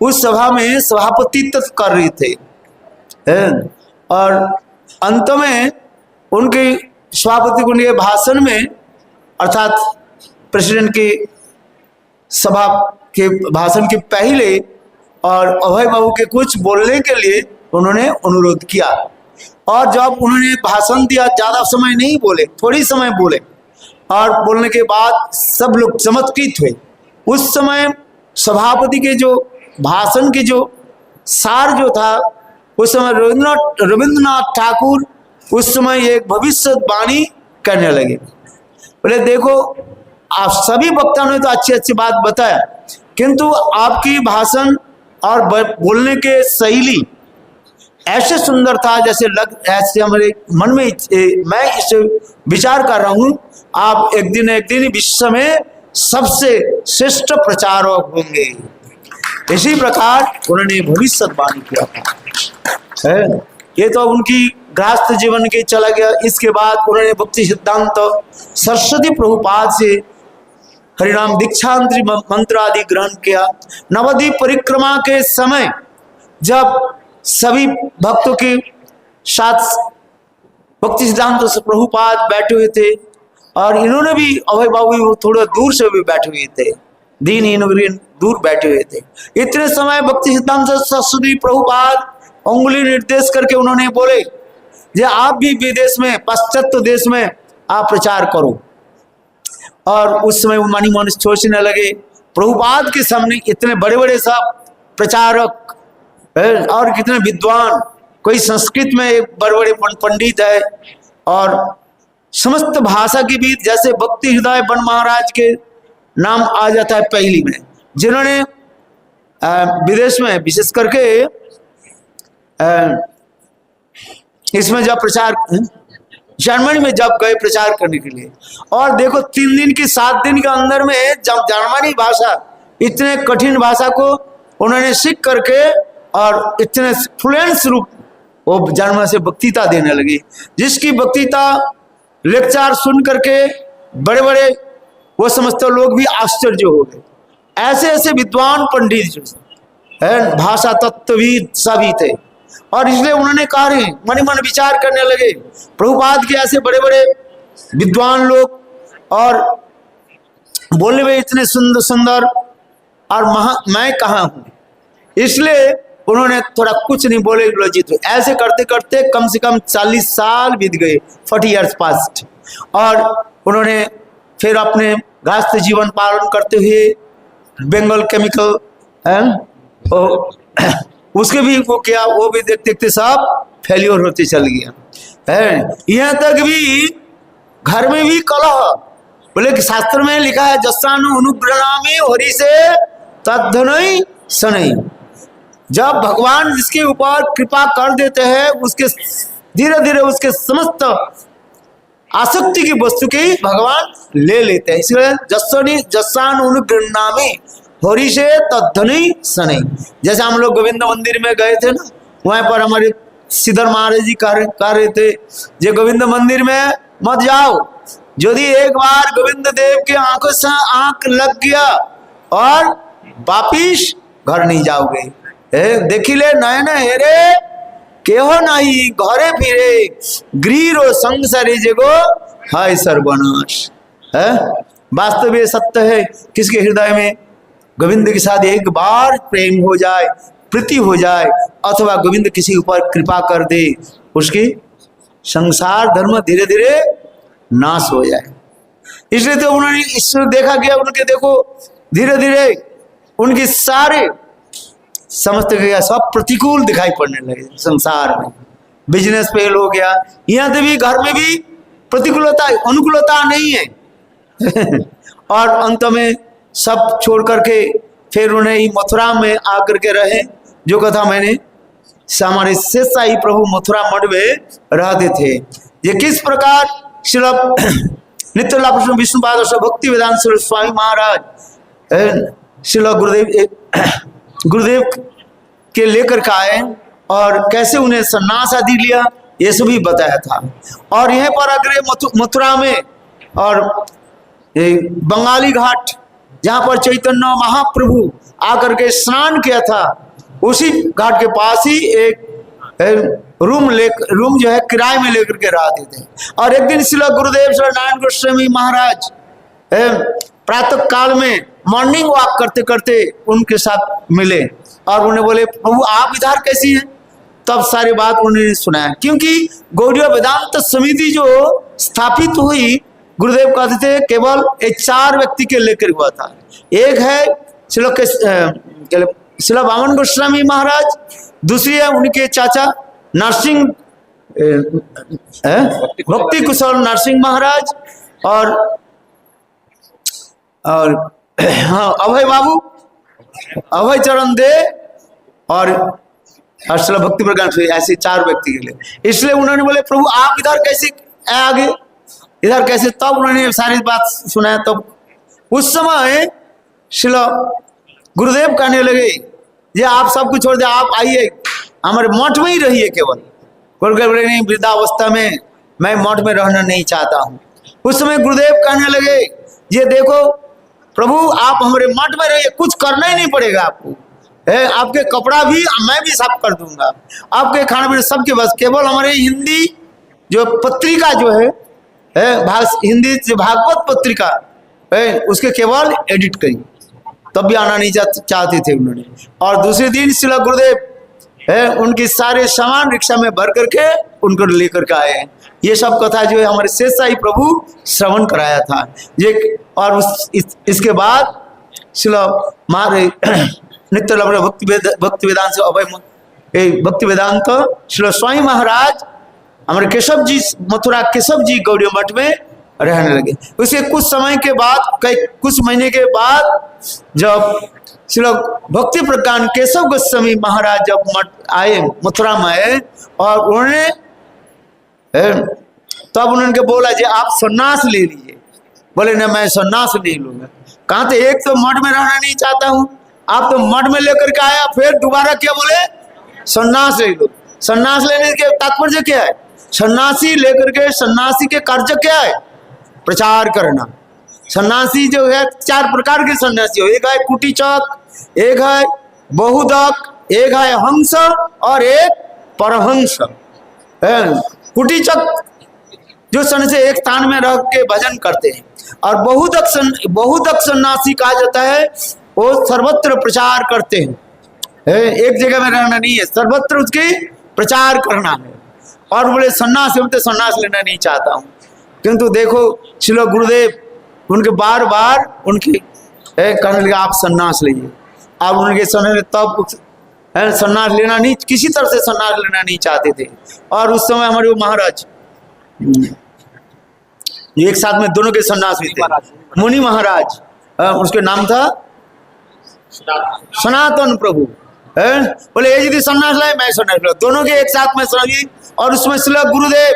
उस सभा में सभापतित्व कर रहे थे और अंत में उनके सभापति उनके भाषण में अर्थात प्रेसिडेंट के सभा के भाषण के पहले और अभय बाबू के कुछ बोलने के लिए उन्होंने अनुरोध किया और जब उन्होंने भाषण दिया, ज़्यादा समय नहीं बोले, थोड़ी समय बोले और बोलने के बाद सब लोग चमत्कृत हुए। उस समय सभापति के जो भाषण के जो सार जो था, उस समय रविंद्रनाथ ठाकुर उस समय एक भविष्यवाणी करने लगे। बोले देखो आप सभी वक्ताओं ने तो अच्छी अच्छी बात बताया, किंतु आपकी भाषण और बोलने के शैली ऐसे सुंदर था ऐसे हमारे मन में मैं इस विचार कर रहा हूँ, आप एक दिन विश्व में सबसे श्रेष्ठ प्रचारक होंगे। इसी प्रकार उन्होंने भविष्यवाणी किया था। ये तो उनकी गृहस्थ जीवन के चला गया। इसके बाद उन्होंने भक्ति सिद्धांत सरस्वती प्रभुपाद से हरिनाम दीक्षांतरी मंत्र आदि ग्रहण किया। नवद्वीप परिक्रमा के समय जब सभी भक्तों के साथ भक्ति सिद्धांत से प्रभुपाद बैठे हुए थे और इन्होंने भी अभय बाबू थोड़ा दूर से भी बैठे हुए थे, दीन दूर बैठे हुए थे। इतने समय भक्ति सिद्धांत सरस्वती प्रभुपाद उंगली निर्देश करके उन्होंने बोले जे आप भी विदेश में पाश्चात्य देश में आप प्रचार करो। और उस समय वो मानी मनुष्य सोचने लगे प्रभुपाद के सामने इतने बड़े बड़े सब प्रचारक और कितने विद्वान, कोई संस्कृत में एक बड़े बड़े पंडित है और समस्त भाषा के बीच जैसे भक्ति हृदय बन महाराज के नाम आ जाता है पहली में, जिन्होंने विदेश में विशेष करके इसमें जब प्रचार जर्मनी में जब गए प्रचार करने के लिए, और देखो 3 दिन की 7 दिन के अंदर में जब जर्मनी भाषा इतने कठिन भाषा को उन्होंने सीख करके और इतने फ्लुएंस रूप वो जर्मन से वक्तृता देने लगी, जिसकी वक्तृता लेक्चर सुन करके बड़े बड़े वो समस्त लोग भी आश्चर्य हो गए। ऐसे ऐसे विद्वान पंडित है, भाषा तत्वविद सभी थे और इसलिए उन्होंने कहा मन मन विचार करने लगे प्रभुपाद के ऐसे बड़े बड़े विद्वान लोग और बोलने में इतने सुंदर सुंदर और मैं कहाँ हूँ, इसलिए उन्होंने थोड़ा कुछ नहीं बोले लज्जित हुए। ऐसे करते करते कम से कम 40 साल बीत गए, 40 years पास्ट, और उन्होंने फिर अपने गृहस्थ जीवन पालन करते हुए बंगाल केमिकल उसके भी वो किया, वो भी देखते देखते सब फेल्योर होते चल गया है। यहाँ तक भी घर में भी कलह। बोले कि शास्त्र में लिखा है जस्सानु अनुग्रहामी हरि से तद्धनई सनई। जब भगवान जिसके ऊपर कृपा कर देते हैं उसके धीरे धीरे उसके समस्त आसक्ति की वस्तु की भगवान ले लेते हैं। इसलिए जस्सान अनुग्रहामी हरि से तद्धनई सनई। जैसे हम लोग गोविंद मंदिर में गए थे ना, वहां पर हमारे सिद्धर महाराज जी कह रहे थे जे गोविंद मंदिर में मत जाओ, यदि एक बार गोविंद देव के आंखों से आंख लग गया और वापिस घर नहीं जाओगे। देखिले नयन हेरे केहो नहीं घरे फिरे गृह संसारी जगो हाय सर्वनाश। है वास्तव ये सत्य है। किसके हृदय में गोविंद के साथ एक बार प्रेम हो जाए, प्रीति हो जाए, अथवा गोविंद किसी ऊपर कृपा कर दे, उसकी संसार धर्म धीरे धीरे नाश हो जाए। इसलिए तो उन्होंने ईश्वर देखा गया उनके, देखो धीरे धीरे उनकी सारे समस्त गया सब प्रतिकूल दिखाई पड़ने लगे संसार में। बिजनेस फेल हो गया, यहाँ से भी घर में भी प्रतिकूलता अनुकूलता नहीं है। और अंत में सब छोड़ करके फिर उन्हें मथुरा में आकर के रहे। जो कथा मैंने हमारे शेषशाही प्रभु मथुरा मठ में रहते थे। ये किस प्रकार श्रील नित्य लाभ विष्णुपाद भक्ति वेदांत स्वामी महाराज श्रील गुरुदेव के लेकर के आए और कैसे उन्हें सन्यास आदि लिया, ये सभी बताया था। और यहीं पर अग्रे मथुरा में और बंगाली घाट जहाँ पर चैतन्य महाप्रभु आकर के स्नान किया था, उसी घाट के पास ही एक रूम जो है किराए में लेकर के रहते थे। और एक दिन श्रील गुरुदेव श्री नारायण गोस्वामी महाराज प्रातः काल में मॉर्निंग वॉक करते करते उनके साथ मिले और उन्हें बोले प्रभु आप इधर कैसी हैं। तब सारी बात उन्होंने सुनाया, क्योंकि गौड़ीय वेदांत समिति जो स्थापित हुई गुरुदेव कहते थे केवल एक 4 व्यक्ति के लेकर हुआ था। एक है श्रील वामन गोस्वामी महाराज, दूसरी है उनके चाचा नरसिंह भक्ति कुशल नरसिंह महाराज, और हाँ अभय बाबू, अभय चरण दे और श्रील भक्ति प्रज्ञान, ऐसे 4 व्यक्ति के लिए। इसलिए उन्होंने बोले प्रभु आप इधर कैसे आगे, इधर कैसे। तब उन्होंने सारी बात सुनाया। तब उस समय श्रील गुरुदेव कहने लगे ये आप सब कुछ छोड़ दे, आप आइए हमारे मठ में ही रहिए केवल। बोले नहीं वृद्धावस्था में मैं मठ में रहना नहीं चाहता हूँ। उस समय गुरुदेव कहने लगे ये देखो प्रभु आप हमारे मठ में रहिए, कुछ करना ही नहीं पड़ेगा आपको। आपके कपड़ा भी मैं भी साफ कर दूंगा, आपके खाने पीने सबके बस, केवल हमारे हिंदी जो पत्रिका जो है हिंदी जो भागवत पत्रिका है उसके केवल एडिट करिए। तब भी आना नहीं चाहते थे उन्होंने। और दूसरे दिन श्रील गुरुदेव उनके सारे सामान रिक्शा में भर करके उनको लेकर के आए। ये सब कथा जो है हमारे शेषशाही प्रभु श्रवण कराया था ये। और इसके बाद श्रील नित्य भक्ति वेदांत अभय भक्ति वेदांत श्रील स्वामी महाराज हमारे केशव जी मथुरा केशव जी गौड़ी मठ में रहने लगे। उसके कुछ समय के बाद कुछ महीने के बाद जब श्रील भक्ति प्रज्ञान केशव गोस्वामी महाराज जब मठ आए मथुरा में आए और उन्होंने तब उन्होंने बोला जी आप सन्यास ले लीजिए। बोले ना मैं सन्यास नहीं लूंगा। कहा थे एक तो मठ में रहना नहीं चाहता हूँ, आप तो मठ में लेकर के आया, फिर दोबारा क्या बोले सन्यास ले लो। सन्यास लेने के तात्पर्य क्या है? सन्यासी लेकर के सन्यासी के कार्य क्या है? प्रचार करना। सन्यासी जो है 4 प्रकार के सन्यासी हो, एक है कुटीचक, एक है बहुदक, एक है हंस और एक परहंस। कुटीचक जो सन से एक स्थान में रह के भजन करते हैं, और बहुदक सन्यासी कहा जाता है वो सर्वत्र प्रचार करते हैं। एक जगह में रहना नहीं है, सर्वत्र उसके प्रचार करना है। और बोले सन्यास तो सन्यास लेना नहीं चाहता हूँ। किंतु देखो श्रील गुरुदेव उनके बार बार उनके कहने लगे आप सन्यास लीजिए। आप उनके समय तब सन्यास लेना नहीं, किसी तरह से सन्यास लेना नहीं चाहते थे। और उस समय हमारे वो महाराज जो एक साथ में दोनों के सन्यास हुए थे, मुनि महाराज, उसके नाम था सनातन प्रभु। बोले ये यदि सन्यास लाए मैं सन्यास ला, दोनों के एक साथ में सन्यासी। और उसमें श्रील गुरुदेव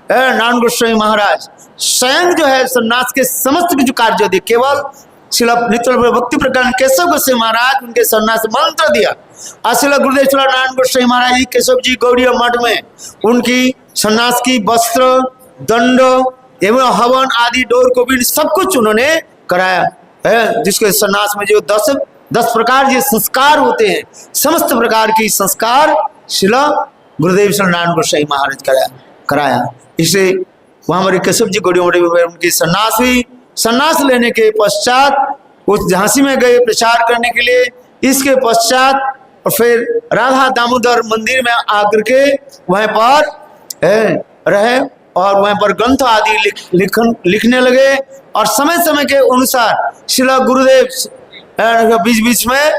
नारायण गोस्वामी महाराज स्वयं जो है सन्यास के समस्त जो कार्य थे, केवल श्रील नित्य भक्ति प्रकरण केशव गोस्वामी महाराज उनके सन्यास मंत्र दिया। और श्रील गुरुदेव श्रील नारायण गोस्वामी महाराज जी केशव जी गौड़ीय मठ में उनकी सन्यास की वस्त्र, दंड एवं हवन आदि, डोर कोविड सब कुछ उन्होंने कराया है। जिसके सन्यास में जो 10 प्रकार जो संस्कार होते हैं, समस्त प्रकार की संस्कार श्रील गुरुदेव श्री नारायण गोस्वामी महाराज कराया। इसलिए वहाँ हमारे केशव जी गौड़ीय मठ में उनकी सन्यास हुई। सन्यास लेने के पश्चात उस झांसी में गए प्रचार करने के लिए। इसके पश्चात और फिर राधा दामोदर मंदिर में आकर के वहाँ पर रहे और वहाँ पर ग्रंथ आदि लिखने लगे। और समय समय के अनुसार श्रील गुरुदेव बीच बीच में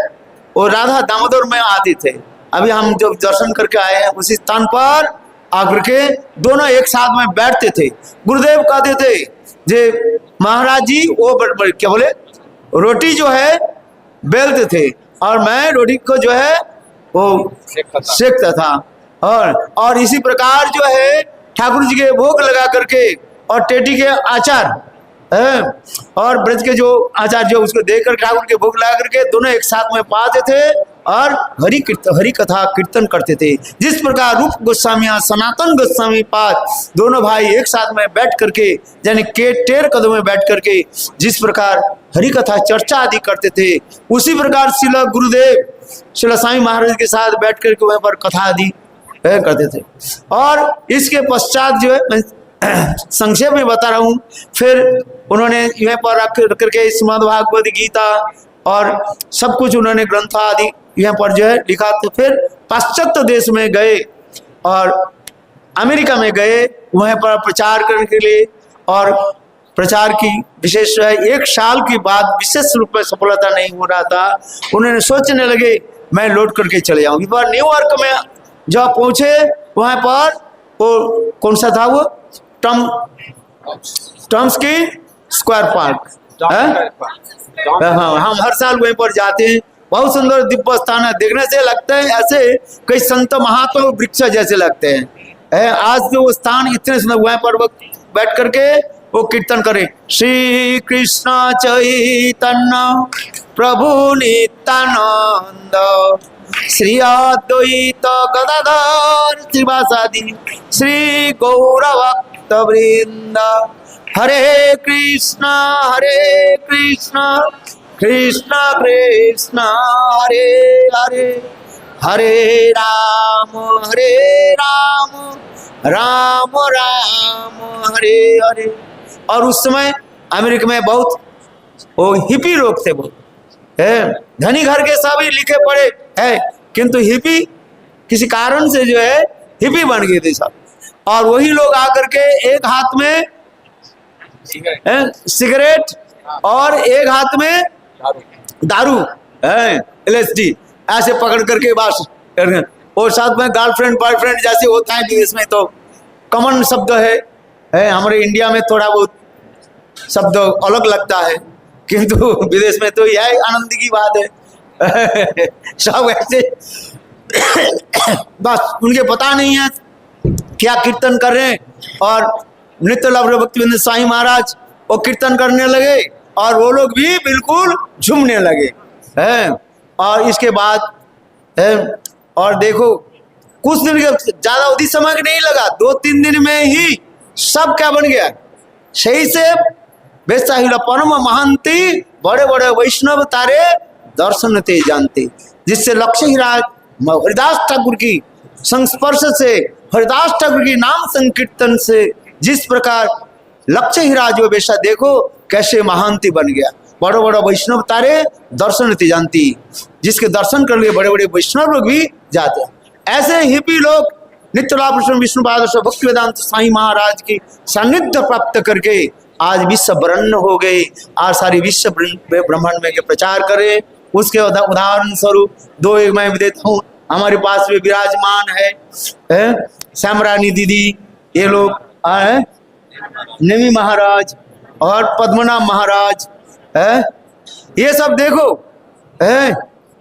वो राधा दामोदर में आते थे। अभी हम जब दर्शन करके आए हैं उसी स्थान पर आकर के दोनों एक साथ में बैठते थे। गुरुदेव कहते थे जे महाराज जी वो क्या बोले, रोटी जो है बेलते थे और मैं रोटी को जो है वो सेकता था। और इसी प्रकार जो है ठाकुर जी के भोग लगा करके और टेटी के आचार और ब्रज के जो आचार जो उसको देकर ठाकुर के भोग लगा करके दोनों एक साथ में पाते थे और हरि कथा कीर्तन करते थे। जिस प्रकार रूप गोस्वामी और सनातन गोस्वामी पाद दोनों भाई एक साथ में बैठ करके यानी के टेर कदम में बैठ करके जिस प्रकार हरि कथा चर्चा आदि करते थे, उसी प्रकार श्रील गुरुदेव श्रील स्वामी महाराज के साथ बैठ करके वहाँ पर कथा आदि करते थे। और इसके पश्चात जो है मैं संक्षेप में बता रहा हूँ, फिर उन्होंने यहाँ पर रख करके श्रीमद् भागवत गीता और सब कुछ उन्होंने ग्रंथ आदि यहाँ पर जो है लिखा। तो फिर पाश्चात्य देश में गए और अमेरिका में गए वहाँ पर प्रचार करने के लिए। और प्रचार की विशेष है 1 साल के बाद विशेष रूप में सफलता नहीं हो रहा था। उन्होंने सोचने लगे मैं लौट करके चले जाऊँ। इस बार न्यूयॉर्क में जब पहुँचे वहाँ पर वो कौन सा था वो टम्स की स्क्वायर पार्क, हाँ हम हर साल वहीं पर जाते हैं। बहुत सुंदर दिव्य स्थान है, देखने से लगता है ऐसे कई संत महात्मा वृक्ष जैसे लगते हैं। आज जो वो स्थान इतने सुंदर, वहाँ पर बैठ करके वो कीर्तन करे श्री कृष्ण चैतन्य प्रभु नित्यानंद श्री अद्वैत गदाधर श्रीवासादि श्री गौरभक्त वृंद हरे कृष्ण कृष्ण कृष्ण हरे हरे हरे राम राम राम हरे हरे। और उस समय अमेरिका में बहुत वो हिपी लोग थे, बहुत धनी घर के सभी लिखे पढ़े है, किंतु हिपी किसी कारण से जो है हिपी बन गए थे सब। और वही लोग आकर के एक हाथ में सिगरेट और एक हाथ में दारू LSD ऐसे पकड़ करके बस, और साथ में गर्लफ्रेंड बॉयफ्रेंड जैसे होता है विदेश में तो कॉमन शब्द है। हमारे इंडिया में थोड़ा बहुत शब्द अलग लगता है, किंतु विदेश में तो यह आनंद की बात है। सब ऐसे बस उनके पता नहीं है क्या कीर्तन कर रहे हैं। और नित्य लाभ भक्तिवेदांत स्वामी महाराज वो कीर्तन करने लगे और वो लोग भी बिल्कुल झूमने लगे हैं। और इसके बाद और देखो कुछ दिन के ज्यादा अवधि समय नहीं लगा, 2-3 दिन में ही सब क्या बन गया, सही से बेसाहिला परम महांति बड़े बड़े वैष्णव तारे दर्शन ते जानते। जिससे लक्ष्य हिराज हरिदास ठाकुर की संस्पर्श से, हरिदास ठाकुर की नाम संकीर्तन से जिस प्रकार लक्ष्य हिराज वो बेसा देखो कैसे महांति बन गया। बड़े बड़े वैष्णव तारे दर्शन ते जानती, जिसके दर्शन कर लिए बड़े बड़े वैष्णव लोग भी जाते हैं। ऐसे हिपी लोग नित्य लाभ विष्णुपाद भक्तिवेदांत स्वामी महाराज की सानिध्य प्राप्त करके आज विश्व ब्रह्म हो गए। आज सारी विश्व ब्रह्मांड में के प्रचार करे। उसके उदाहरण स्वरूप 2 एक मैं देता हूँ। हमारे पास में विराजमान है श्यामरानी दीदी, ये लोग नेमी महाराज और पद्मनाभ महाराज है, ये सब देखो है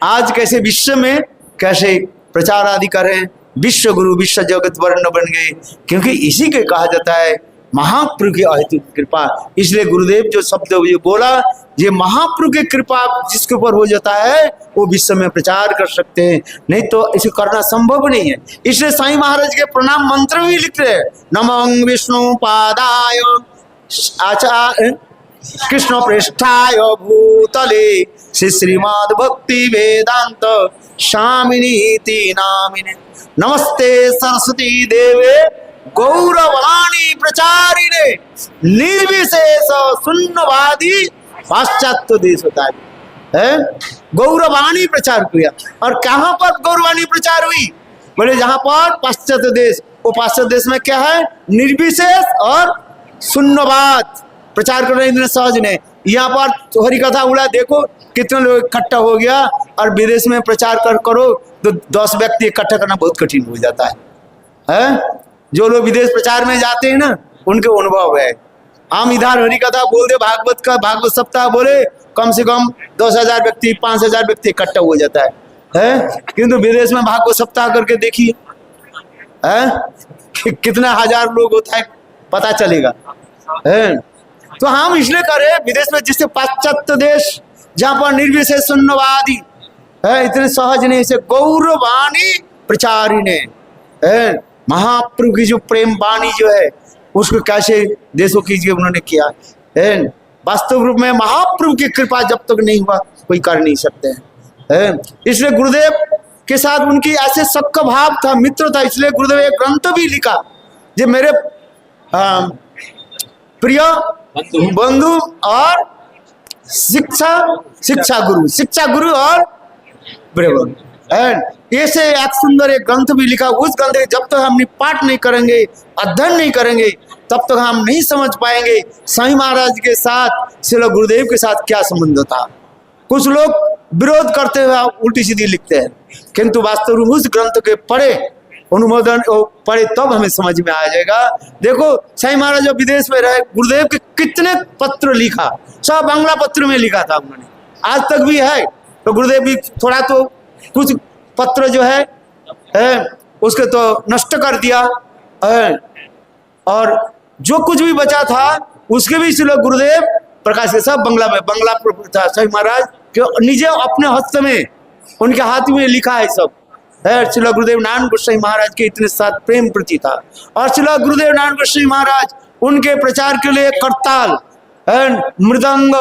आज कैसे विश्व में कैसे प्रचार आदि कर रहे हैं। विश्व गुरु विश्व जगत वर्ण बन गए, क्योंकि इसी के कहा जाता है महाप्रभु की अहेतुक कृपा। इसलिए गुरुदेव जो शब्द ये बोला, ये महाप्रभु की कृपा जिसके ऊपर हो जाता है वो विश्व में प्रचार कर सकते हैं, नहीं तो इसे करना संभव नहीं है। इसलिए साईं महाराज के प्रणाम मंत्र भी लिख रहे हैं, नमः विष्णु पादाय आचार्य कृष्ण पृष्ठाय भूतले श्री श्रीमद् भक्ति वेदांत स्वामिनीति नामिने नमस्ते सरस्वती देवे गौरवाणी प्रचारिणे निर्विशेष शून्यवादी पाश्चात्य देश होता है। गौरवाणी प्रचार किया, और कहाँ पर गौरवाणी प्रचार हुई? बोले जहां पर पाश्चात्य देश, वो पाश्चात्य देश में क्या है? निर्विशेष और शून्यवाद प्रचार कर रहे हैं सहज ने। यहाँ पर हरि कथा उड़ा, देखो कितने लोग इकट्ठा हो गया, और विदेश में प्रचार करो तो 10 व्यक्ति इकट्ठा करना बहुत कठिन हो जाता है? जो लोग विदेश प्रचार में जाते हैं ना, उनके अनुभव है। हम इधर हरि कथा बोल दे, भागवत का भागवत सप्ताह बोले, कम से कम 10,000 व्यक्ति 5,000 व्यक्ति इकट्ठा हो जाता है? किंतु विदेश में भागवत सप्ताह करके देखिए कितना हजार लोग होता है, पता चलेगा। तो हम इसलिए करें विदेश में, जिससे पाश्चात्य देश जहां पर निर्विशेष शून्यवादी है, इतने सहज नहीं से गौरवाणी प्रचारिणे महाप्रभु की जो प्रेम वाणी जो है उसको कैसे देशों की उन्होंने किया है। वास्तव रूप में महाप्रभु की कृपा जब तक नहीं हुआ कोई कर नहीं सकते हैं। इसलिए गुरुदेव के साथ उनकी ऐसे सबका भाव था, मित्र था। इसलिए गुरुदेव एक ग्रंथ भी लिखा, जो मेरे प्रिय बंधु और शिक्षा गुरु और ऐसे एक सुंदर एक ग्रंथ भी लिखा। उस ग्रंथ जब तक हम पाठ नहीं करेंगे, अध्ययन नहीं करेंगे, तब तक हम नहीं समझ पाएंगे साईं महाराज के साथ, श्रील गुरुदेव के साथ क्या संबंध था। कुछ लोग विरोध करते हुए उल्टी सीधी लिखते हैं, किंतु वास्तव में उस ग्रंथ के पढ़े, अनुमोदन पढ़े, तब हमें समझ में आ जाएगा। देखो साईं महाराज जब विदेश में रहे, गुरुदेव के कितने पत्र लिखा, सब बांग्ला पत्र में लिखा था उन्होंने, आज तक भी है। तो गुरुदेव भी थोड़ा तो कुछ पत्र जो है उसके तो नष्ट कर दिया, और जो कुछ भी बचा था उसके भी श्रील गुरुदेव प्रकाश के सब बांग्ला में, बांग्ला था साईं महाराज के निजे अपने हस्त में, उनके हाथ में लिखा है सब है। श्रील गुरुदेव नारायण गोस्वामी महाराज के इतने साथ प्रेम प्रति था, और श्रील गुरुदेव नारायण गोस्वामी महाराज उनके प्रचार के लिए करताल, मृदंग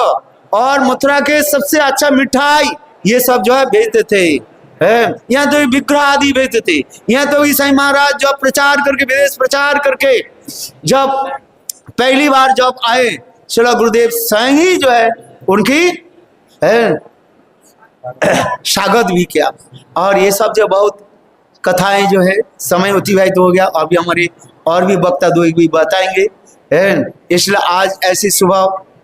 और मथुरा के सबसे अच्छा मिठाई ये सब जो है भेजते थे। यहाँ तो विग्रह आदि भेजते थे। यहाँ तो साईं महाराज जब प्रचार करके, विदेश प्रचार करके जब पहली बार जब आए, श्रील गुरुदेव स्वयं ही जो है उनकी स्वागत भी किया। और ये सब जो बहुत कथाएं जो है, समय अतिबाहित हो गया, अभी हमारे और भी वक्ता दो भी बताएंगे। इसलिए आज ऐसी शुभ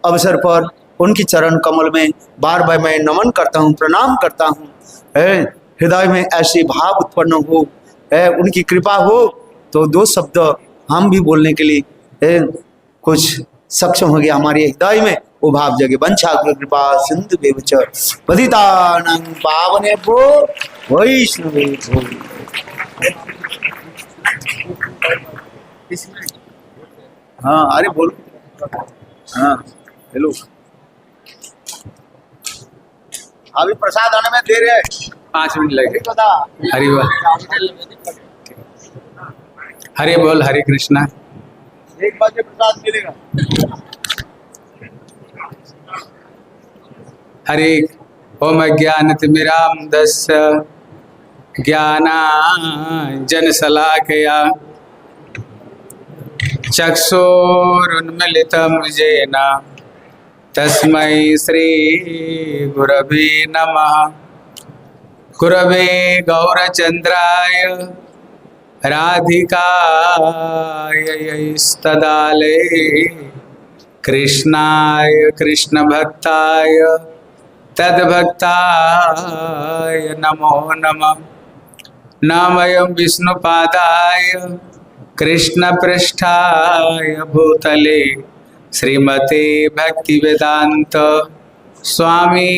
अवसर पर उनकी चरण कमल में बार बार मैं नमन करता हूँ, प्रणाम करता हूँ। हृदय में ऐसे भाव उत्पन्न हो, उनकी कृपा हो तो दो शब्द हम भी बोलने के लिए कुछ सक्षम हो गया हमारे हृदय में, वो भाव जगे। वंशा कृपा सिंधु बेवच पतितानां पावनेभ्यो वैष्णवेभ्यो। हाँ अरे बोलो। हाँ हेलो, अभी प्रसाद आने में देर है, 5 मिनट लगे। हरि बोल, हरि बोल, हरे कृष्णा। 1 बजे प्रसाद मिलेगा। हरे ओम ज्ञानतिमिरान्धस्य ज्ञानाञ्जनशलाकया चक्षुरुन्मीलितं येन तस्मै श्री गुरवे नमः। गुरवे गौरचन्द्राय राधिकायै कृष्णाय कृष्णभक्ताय तद्भक्ताय नमो नमः। नमयं विष्णुपादाय कृष्ण पृष्ठाय भूतले श्रीमते भक्ति वेदांत स्वामी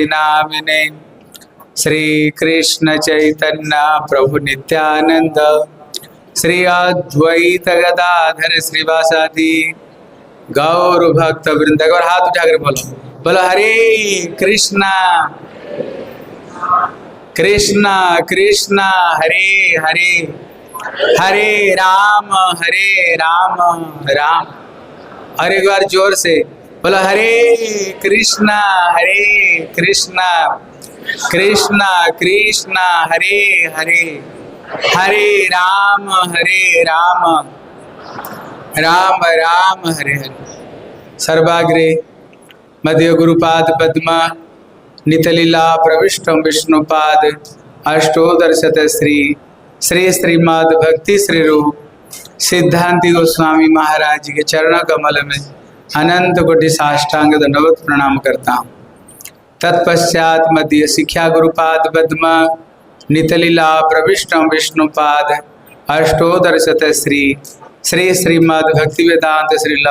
नामिने श्री कृष्ण चैतन्य प्रभु नित्यानंद श्री अद्वैत गदाधर श्रीवासादि गौर भक्त वृंद। और हाथ उठाकर बोलो, बोलो हरे कृष्णा कृष्णा कृष्णा हरे हरे, हरे राम राम। और एक बार जोर से बोलो हरे कृष्णा कृष्णा कृष्णा हरे हरे, हरे राम राम राम हरे हरे। सर्वाग्रे मध्य गुरुपाद पद्म नितलीला प्रविष्टम विष्णुपाद अष्टोदरशत श्री श्रीमद् भक्ति श्री रूप सिद्धांति गोस्वामी महाराज जी के चरण कमल में अनंत कोटि साष्टांग दंडवत प्रणाम करता हूँ। तत्पश्चात मध्य शिक्षा गुरुपाद पद्म नितलीला प्रविष्टम विष्णुपाद अष्टोदरशत श्री श्रीमद् भक्ति वेदांत श्रील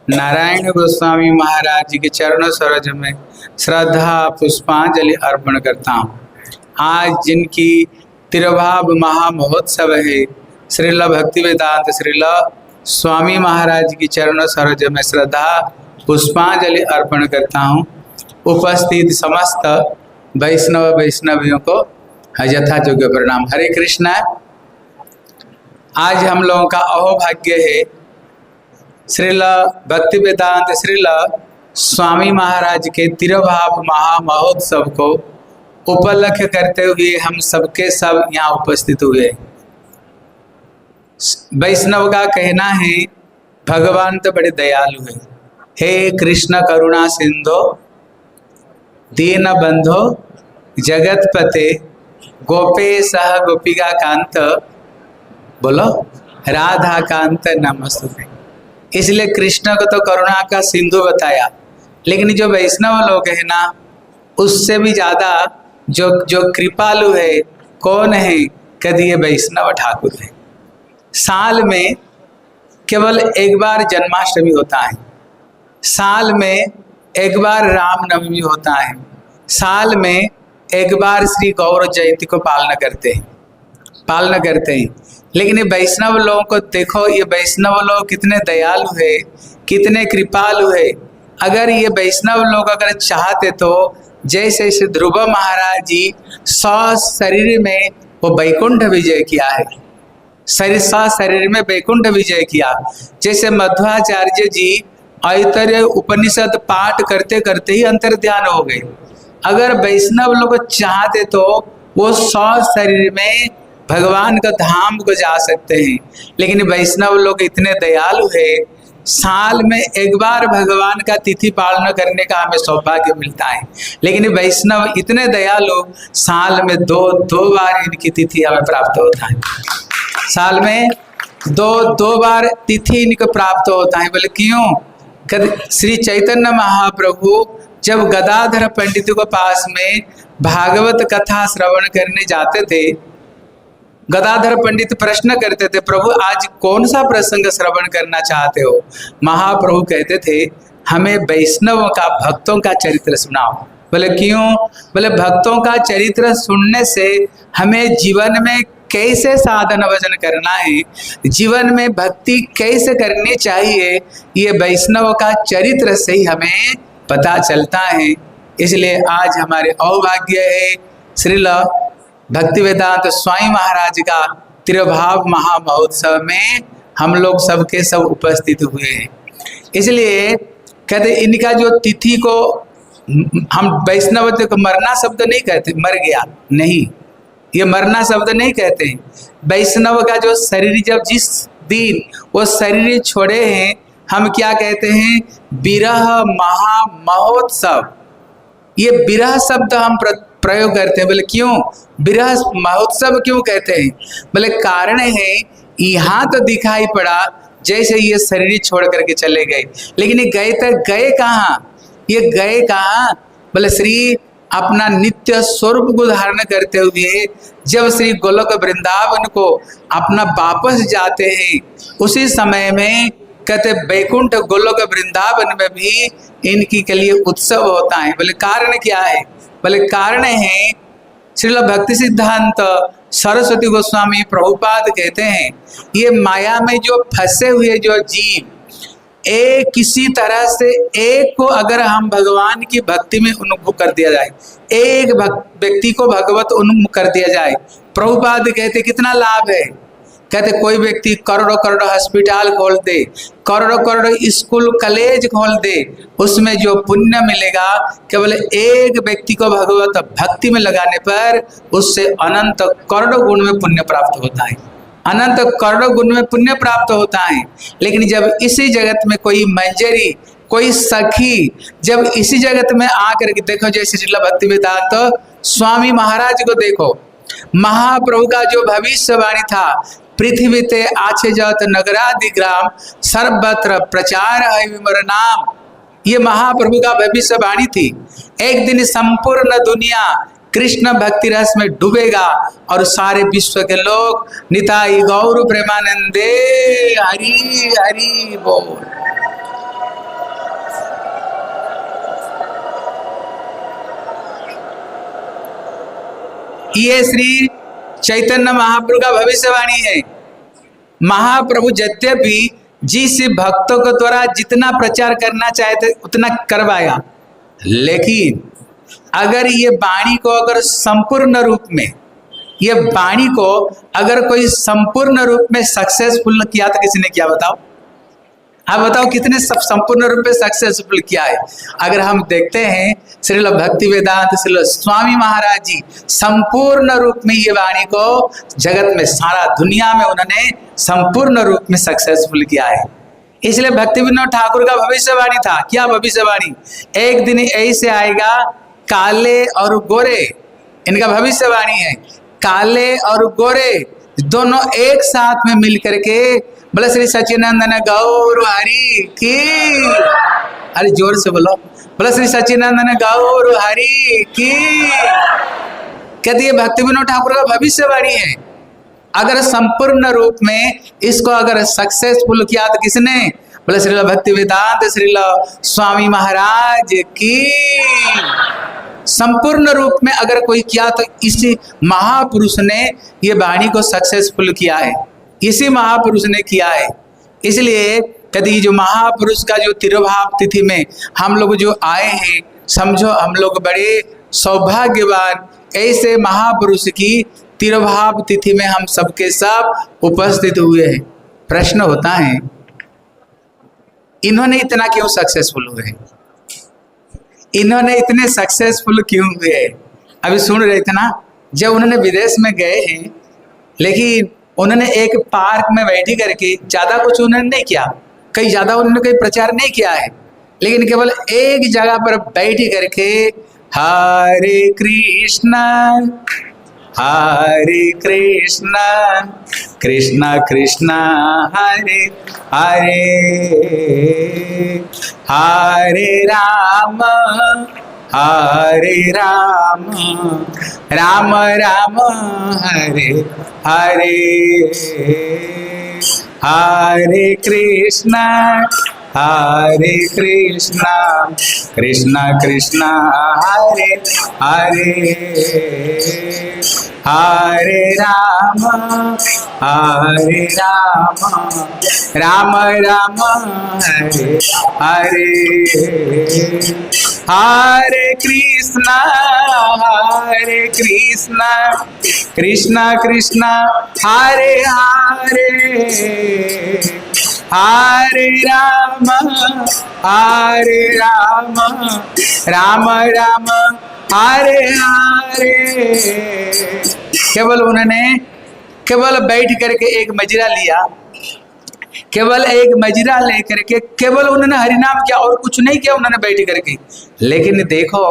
नारायण गोस्वामी महाराज जी के चरणों सरोज में श्रद्धा पुष्पांजलि अर्पण करता हूँ। आज जिनकी तिरुभाव महामहोत्सव है, श्रील भक्ति वेदांत श्रील स्वामी महाराज की चरणों सरोज में श्रद्धा पुष्पांजलि अर्पण करता हूँ। उपस्थित समस्त वैष्णवियों को यथायोग्य प्रणाम। हरे कृष्णा। आज हम लोगों का अहोभाग्य है श्रील भक्ति वेदांत श्रील स्वामी महाराज के तिरुभाव महामहोत्सव को उपलक्ष्य करते हुए हम सबके सब यहाँ उपस्थित हुए। वैष्णव का कहना है भगवान तो बड़े दयालु है। हे कृष्ण करुणा सिंधो दीन बंधो जगतपते गोपेश गोपिका कांत, बोलो राधा कांत नमस्ते। इसलिए कृष्ण को तो करुणा का सिंधु बताया, लेकिन जो वैष्णव लोग है ना, उससे भी ज्यादा जो कृपालु है कौन है? कभी ये वैष्णव ठाकुर है। साल में केवल एक बार जन्माष्टमी होता है, साल में एक बार रामनवमी होता है, साल में एक बार श्री गौर जयंती को पालना करते हैं। लेकिन ये वैष्णव लोगों को देखो, ये वैष्णव लोग कितने दयालु है, कितने कृपालु है। अगर ये वैष्णव लोग अगर चाहते तो जैसे ध्रुव महाराज जी 100 शरीर में वो वैकुंठ विजय किया है, 100 शरीर में वैकुंठ विजय किया। जैसे मध्वाचार्य जी ऐतरेय उपनिषद पाठ करते करते ही अंतर्ध्यान हो गए। अगर वैष्णव लोग चाहते तो वो 100 शरीर में भगवान का धाम को जा सकते हैं। लेकिन वैष्णव लोग इतने दयालु है, साल में एक बार भगवान का तिथि पालन करने का हमें सौभाग्य मिलता है। लेकिन वैष्णव इतने दयालु, साल में दो बार इनकी तिथि हमें प्राप्त होता है। साल में दो बार तिथि इनको प्राप्त होता है। बोले क्यों? श्री चैतन्य महाप्रभु जब गदाधर पंडित के पास में भागवत कथा श्रवण करने जाते थे, गदाधर पंडित प्रश्न करते थे, प्रभु आज कौन सा प्रसंग श्रवण करना चाहते हो? महाप्रभु कहते थे, हमें वैष्णवों का, भक्तों का चरित्र सुनाओ। बोले क्यों? बोले भक्तों का चरित्र सुनने से हमें जीवन में कैसे साधन भजन करना है, जीवन में भक्ति कैसे करनी चाहिए, ये वैष्णव का चरित्र से ही हमें पता चलता है। इसलिए आज हमारे अहोभाग्य है श्रील भक्ति वेदांत स्वामी महाराज का तिरुभाव महामहोत्सव में हम लोग सबके सब उपस्थित हुए हैं। इसलिए कहते इनका जो तिथि को हम वैष्णव को मरना शब्द नहीं कहते, मर गया नहीं, ये मरना शब्द नहीं कहते। वैष्णव का जो शरीर जब जिस दिन वो शरीर छोड़े हैं, हम क्या कहते हैं? विरह महामहोत्सव। ये विरह शब्द हम प्रयोग करते हैं। बोले क्यों विरह महोत्सव क्यों कहते हैं? बोले कारण है, यहाँ तो दिखाई पड़ा जैसे ये शरीर छोड़ करके चले गए, लेकिन ये गए तक गए कहाँ? ये गए कहाँ? बोले श्री अपना नित्य स्वरूप को धारण करते हुए जब श्री गोलोक वृंदावन को अपना वापस जाते हैं, उसी समय में कहते वैकुंठ गोलोक वृंदावन में भी इनकी के लिए उत्सव होता है। बोले कारण क्या है? बोले कारण है श्रील भक्ति सिद्धांत सरस्वती गोस्वामी प्रभुपाद कहते हैं, ये माया में जो फंसे हुए जो जीव, एक किसी तरह से एक को अगर हम भगवान की भक्ति में उन्मुख कर दिया जाए, एक व्यक्ति को भगवत उन्मुख कर दिया जाए, प्रभुपाद कहते कितना लाभ है। कहते कोई व्यक्ति करोड़ों करोड़ों हॉस्पिटल खोल दे, करोड़ों करोड़ों स्कूल कॉलेज खोल दे, उसमें जो पुण्य मिलेगा केवल एक व्यक्ति को भगवत भक्ति में लगाने पर उससे अनंत करोड़ों गुण में पुण्य प्राप्त होता है, अनंत करोड़ों गुण में पुण्य प्राप्त होता है। लेकिन जब इसी जगत में कोई मंजरी, कोई सखी, जब इसी जगत में आकर के देखो, जैसे श्रील भक्ति वेदांत तो स्वामी महाराज को देखो, महाप्रभु का जो भविष्यवाणी था, पृथ्वी ते आछे जात नगरादि ग्राम सर्वत्र प्रचार है विमर नाम, ये महाप्रभु का भविष्यवाणी थी। एक दिन संपूर्ण दुनिया कृष्ण भक्ति रस में डूबेगा और सारे विश्व के लोग निताई गौर प्रेमानंदे हरि हरि बोल। ये श्री चैतन्य महाप्रभु का भविष्यवाणी है। महाप्रभु यद्यपि जिस भक्तों के द्वारा जितना प्रचार करना चाहते उतना करवाया, लेकिन अगर ये वाणी को अगर संपूर्ण रूप में, ये वाणी को अगर कोई संपूर्ण रूप में सक्सेसफुल किया तो किसी ने किया? बताओ, आप बताओ कितने संपूर्ण रूप में सक्सेसफुल किया है। अगर हम देखते हैं श्रील भक्ति वेदांत श्रील स्वामी महाराज जी संपूर्ण रूप में ये वाणी को जगत में, सारा दुनिया में उन्होंने संपूर्ण रूप में सक्सेसफुल किया है। इसलिए भक्ति विनोद ठाकुर का भविष्यवाणी था। क्या भविष्यवाणी? एक दिन ऐसे आएगा, काले और गोरे, इनका भविष्यवाणी है, काले और गोरे दोनों एक साथ में मिल करके बोले श्री सच्चिदानंद गौर हरि की, अरे जोर से बोलो, बोले श्री सच्चिदानंद गौर हरि की। कहते ये भक्ति विनोद ठाकुर का भविष्यवाणी है। अगर संपूर्ण रूप में इसको अगर सक्सेसफुल किया तो किसने? बोले श्रील भक्ति वेदांत श्रील स्वामी महाराज की। संपूर्ण रूप में अगर कोई किया तो इसी महापुरुष ने ये वाणी को सक्सेसफुल किया है, इसी महापुरुष ने किया है। इसलिए कभी जो महापुरुष का जो तिरुभाव तिथि में हम लोग जो आए हैं, समझो हम लोग बड़े सौभाग्यवान, ऐसे महापुरुष की तिरुभाव तिथि में हम सबके सब उपस्थित हुए हैं। प्रश्न होता है इन्होंने इतना क्यों सक्सेसफुल हुए हैं, इन्होंने इतने सक्सेसफुल क्यों हुए? अभी सुन रहे थे ना, जब उन्होंने विदेश में गए हैं, लेकिन उन्होंने एक पार्क में बैठी करके ज़्यादा कुछ उन्होंने नहीं किया, कहीं ज़्यादा उन्होंने कोई प्रचार नहीं किया है, लेकिन केवल एक जगह पर बैठी करके हरे कृष्णा कृष्णा कृष्णा हरे हरे, हरे राम राम राम हरे हरे, हरे कृष्णा कृष्णा कृष्णा हरे हरे, हरे राम राम राम हरे हरे, हरे कृष्णा कृष्णा कृष्णा हरे हरे, हरे राम राम राम हरे हरे। केवल उन्होंने केवल बैठ करके एक मजरा लिया, केवल एक मजरा लेकर के केवल उन्होंने हरिनाम किया और कुछ नहीं किया उन्होंने बैठ करके। लेकिन देखो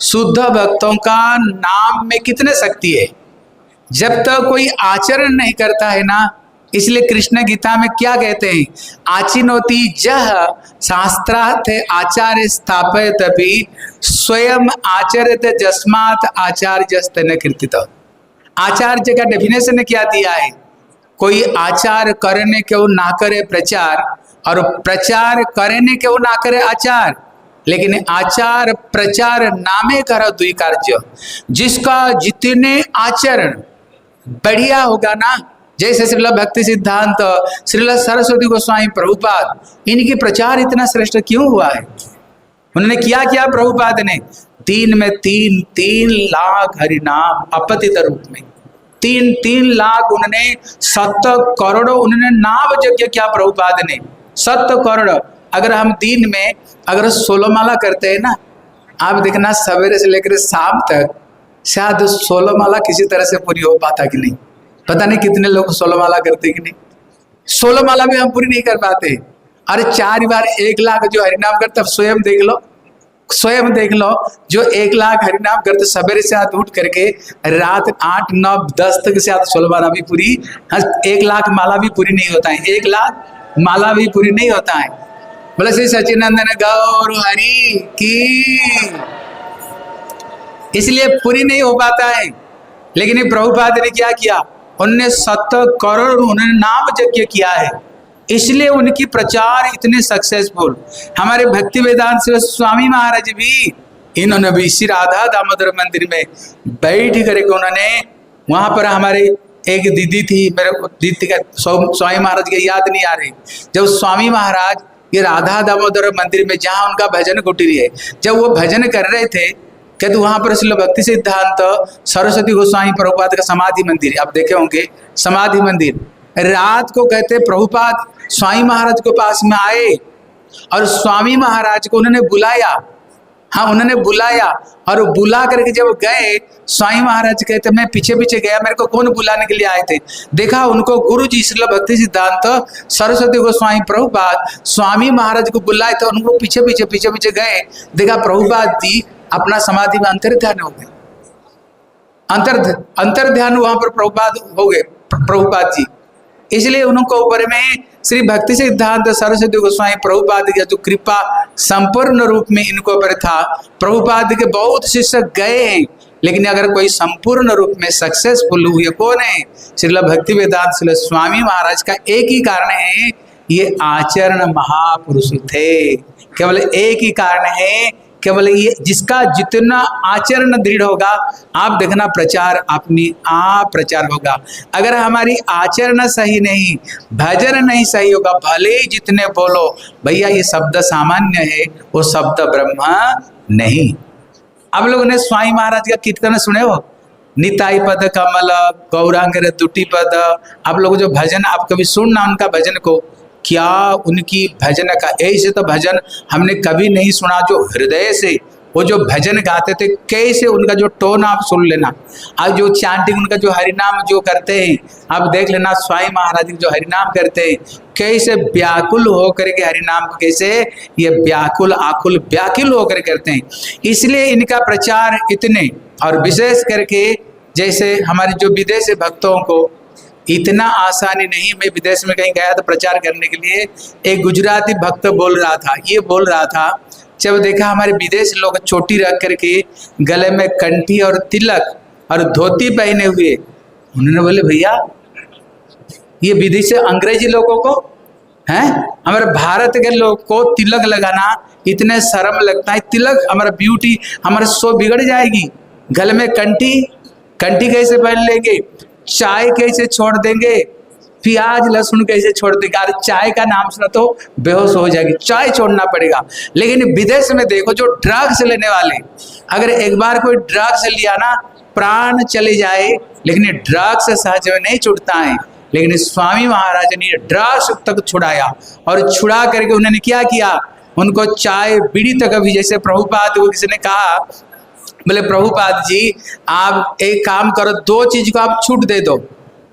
शुद्ध भक्तों का नाम में कितने शक्ति है। जब तक कोई आचरण नहीं करता है ना, इसलिए कृष्ण गीता में क्या कहते हैं, आचिनोति जह शास्त्रार्थ आचार्य स्थापयत तभी स्वयं आचरित जस्मात आचार्यस्तन कीर्तित। आचार्य का डेफिनेशन क्या दिया है, कोई आचार करने क्यों ना करे प्रचार, और प्रचार करने क्यों ना करे आचार, लेकिन आचार प्रचार नामे कर दुई कार्य। जिसका जितने आचरण बढ़िया होगा ना, जैसे श्रील भक्ति सिद्धांत, श्रील सरस्वती गोस्वामी प्रभुपाद, इनकी प्रचार इतना श्रेष्ठ क्यों हुआ है? उन्होंने क्या किया प्रभुपाद ने, दिन में 3 लाख हरिनाम अपतित रूप में, 3 लाख उन्होंने 7 करोड़ उन्होंने नाम यज्ञ किया प्रभुपाद ने, 7 करोड़। अगर हम दिन में अगर 16 माला करते हैं ना, आप देखना सवेरे से लेकर शाम तक शायद 16 माला किसी तरह से पूरी हो पाता कि नहीं, पता नहीं कितने लोग 16 माला करते कि नहीं। 16 माला भी हम पूरी नहीं कर पाते। अरे 4 बार 1 लाख जो हरिनाम करते, स्वयं देख लो, स्वयं देख लो, जो 1 लाख हरिनाम करते सवेरे से हाथ उठ करके रात 8, 9, 10 तक से 16 माला भी पूरी, 1 लाख माला भी पूरी नहीं होता है, 1 लाख माला भी पूरी नहीं होता है। बोले श्री सचिनंदन गौर हरि की, इसलिए पूरी नहीं हो पाता है। लेकिन प्रभुपाद ने क्या किया, उन्होंने 7 करोड़ उन्होंने नाम यज्ञ किया है, इसलिए उनकी प्रचार इतने सक्सेसफुल। हमारे भक्ति वेदांत से स्वामी महाराज भी, इन्होंने भी श्री राधा दामोदर मंदिर में बैठ करके उन्होंने वहां पर, हमारे एक दीदी थी, मेरे दीदी का स्वामी महाराज के याद नहीं आ रही, जब स्वामी महाराज ये राधा दामोदर मंदिर में जहाँ उनका भजन कुटीर है, जब वो भजन कर रहे थे, कहते वहां पर श्रील भक्ति सिद्धांत सरस्वती गोस्वामी प्रभुपाद का समाधि मंदिर, आप देखे होंगे समाधि मंदिर। रात को कहते प्रभुपाद स्वामी महाराज के पास में आए और स्वामी महाराज को उन्होंने बुलाया, हाँ उन्होंने बुलाया, और बुला करके जब गए, स्वामी महाराज कहते मैं पीछे पीछे गया, मेरे को कौन बुलाने के लिए आए थे, देखा उनको गुरु जी श्रील भक्ति सिद्धांत सरस्वती गोस्वामी प्रभुपाद स्वामी महाराज को बुलाए, तो उनको पीछे पीछे गए, देखा प्रभुपाद जी अपना समाधि में अंतर ध्यान हो गए, अंतर ध्यान वहां पर प्रभुपाद हो गए प्रभुपाद जी। इसलिए उनको ऊपर में श्री भक्ति सिद्धांत सरस्वती गोस्वामी प्रभुपाद की जो कृपा संपूर्ण रूप में इनको ऊपर था। प्रभुपाद के बहुत शिष्य गए हैं, लेकिन अगर कोई संपूर्ण रूप में सक्सेसफुल हुए कौन है, श्रील भक्ति वेदांत श्रील स्वामी महाराज का एक ही कारण है, ये आचरण महापुरुष थे। केवल एक ही कारण है, केवल ये, जिसका जितना आचरण दृढ़ होगा, आप देखना प्रचार अपनी आप प्रचार होगा। अगर हमारी आचरण सही नहीं, भजन नहीं सही होगा, भले ही जितने बोलो भैया ये शब्द सामान्य है, वो शब्द ब्रह्म नहीं। आप लोगों ने स्वामी महाराज का कीर्तन सुने हो, निताई पद कमल गौरांग दुटी पद, आप लोग जो भजन, आप कभी सुनना उनका भजन को, क्या उनकी भजन का ऐसे तो भजन हमने कभी नहीं सुना, जो हृदय से वो जो भजन गाते थे, कैसे उनका जो टोन आप सुन लेना, आज जो चैंटिंग उनका जो हरिनाम जो करते हैं, आप देख लेना स्वामी महाराज जो हरिनाम करते हैं, कैसे व्याकुल होकर के हरिनाम को, कैसे ये व्याकुल आकुल व्याकुल होकर करते हैं। इसलिए इनका प्रचार इतने, और विशेष करके जैसे हमारे जो विदेशी भक्तों को इतना आसानी नहीं। मैं विदेश में कहीं गया था प्रचार करने के लिए, एक गुजराती भक्त बोल रहा था, ये बोल रहा था, जब देखा हमारे विदेश लोग चोटी रख करके गले में कंठी और तिलक और धोती पहने हुए, उन्होंने बोले भैया ये विदेशी अंग्रेजी लोगों को हैं, हमारे भारत के लोग को तिलक लगाना इतने शर्म लगता है, तिलक हमारा ब्यूटी हमारा शो बिगड़ जाएगी, गले में कंठी कैसे पहन लेंगे, चाय कैसे छोड़ देंगे, प्याज लहसुन कैसे छोड़ देंगे, अरे चाय का नाम सुना तो बेहोश हो जाएगी, चाय छोड़ना पड़ेगा। लेकिन विदेश में देखो जो ड्रग्स लेने वाले, अगर एक बार कोई ड्रग्स लिया ना प्राण चले जाए, लेकिन ये ड्रग्स सहज में नहीं छूटता है। लेकिन स्वामी महाराज ने ड्रग्स तक छुड़ाया, और छुड़ा करके उन्होंने क्या किया, उनको चाय बीड़ी तक भी, जैसे प्रभुपाद को किसी ने कहा, बोले प्रभुपाद जी आप एक काम करो, 2 चीज को आप छूट दे दो,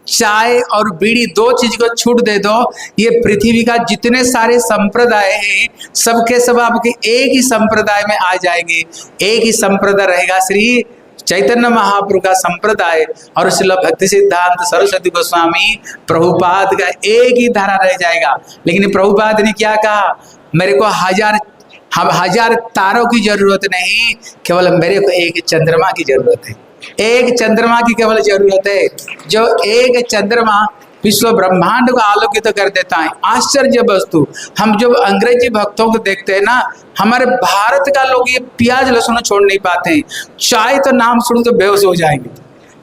चाय और बीड़ी 2 चीज को छूट दे दो, ये पृथ्वी का जितने सारे संप्रदाय हैं सबके सब आपके एक ही संप्रदाय में आ जाएंगे। एक ही संप्रदाय रहेगा श्री चैतन्य महाप्रभु का संप्रदाय और श्रील भक्ति सिद्धांत सरस्वती गोस्वामी प्रभुपाद का एक ही धारा रह जाएगा। लेकिन प्रभुपाद ने क्या कहा, मेरे को हजार तारों की जरूरत नहीं, केवल मेरे को एक चंद्रमा की जरूरत है। एक चंद्रमा की केवल जरूरत है, जो एक चंद्रमा विश्व ब्रह्मांड को आलोकित कर देता है। आश्चर्य वस्तु, हम जब अंग्रेजी भक्तों को देखते हैं ना, हमारे भारत का लोग ये प्याज लहसुन छोड़ नहीं पाते हैं, चाय तो नाम सुनो तो बेहोश हो जाएंगे।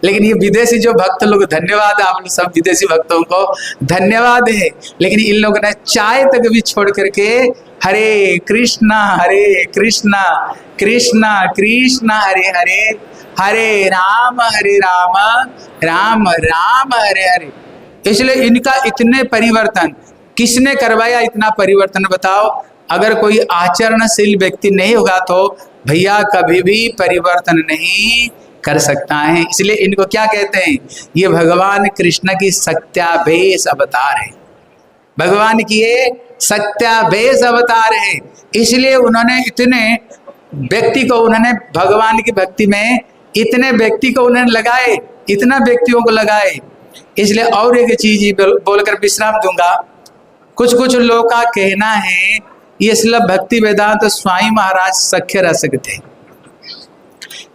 लेकिन ये विदेशी जो भक्त लोग, धन्यवाद आप लोग सब विदेशी भक्तों को धन्यवाद है, लेकिन इन लोगों ने चाय तक भी छोड़ करके हरे कृष्णा कृष्णा कृष्णा हरे हरे, हरे राम राम राम हरे हरे। इसलिए इनका इतने परिवर्तन किसने करवाया? इतना परिवर्तन बताओ। अगर कोई आचरणशील व्यक्ति नहीं होगा तो भैया कभी भी परिवर्तन नहीं कर सकता है। इसलिए इनको क्या कहते हैं? ये भगवान कृष्ण की सत्यावेश अवतार है, भगवान की ये सत्यावेश अवतार है। इसलिए उन्होंने इतने व्यक्ति को, उन्होंने भगवान की भक्ति में इतने व्यक्ति को उन्होंने लगाए, इतना व्यक्तियों को लगाए। इसलिए और एक चीज बोलकर विश्राम दूंगा। कुछ लोगों का कहना है ये श्रील भक्ति वेदांत स्वामी महाराज सख्य रसिक थे।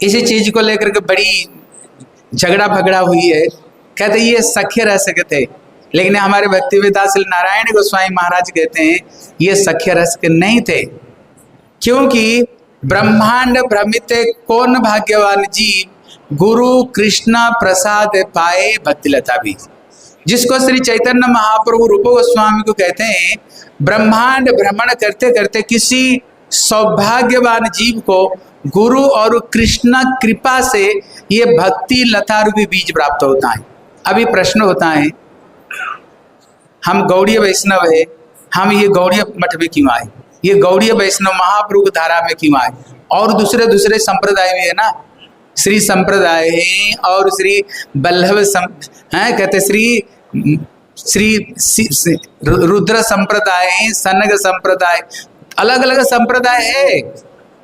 इसी चीज को लेकर के बड़ी झगड़ा भगड़ा हुई है। कहते ये सख्य रसिक थे, लेकिन हमारे भक्ति वेदांत श्री नारायण गोस्वामी महाराज कहते हैं ये सख्य रसिक नहीं थे, क्योंकि ब्रह्मांड भ्रमित कौन भाग्यवान जीव गुरु कृष्ण प्रसाद पाए भक्तिलता भी। जिसको श्री चैतन्य महाप्रभु रूप गोस्वामी को कहते हैं, ब्रह्मांड भ्रमण करते करते किसी सौभाग्यवान जीव को गुरु और कृष्ण कृपा से ये भक्ति लता रूपी बीज प्राप्त होता है। अभी प्रश्न होता है, हम गौड़ीय वैष्णव है, हम ये गौड़ीय मठ में क्यों आए? ये गौड़ीय वैष्णव महाप्रभु धारा में क्यों आए? और दूसरे संप्रदाय भी है ना, श्री संप्रदाय है और श्री बल्लभ कहते श्री रुद्र संप्रदाय है, सनग संप्रदाय, अलग अलग संप्रदाय है।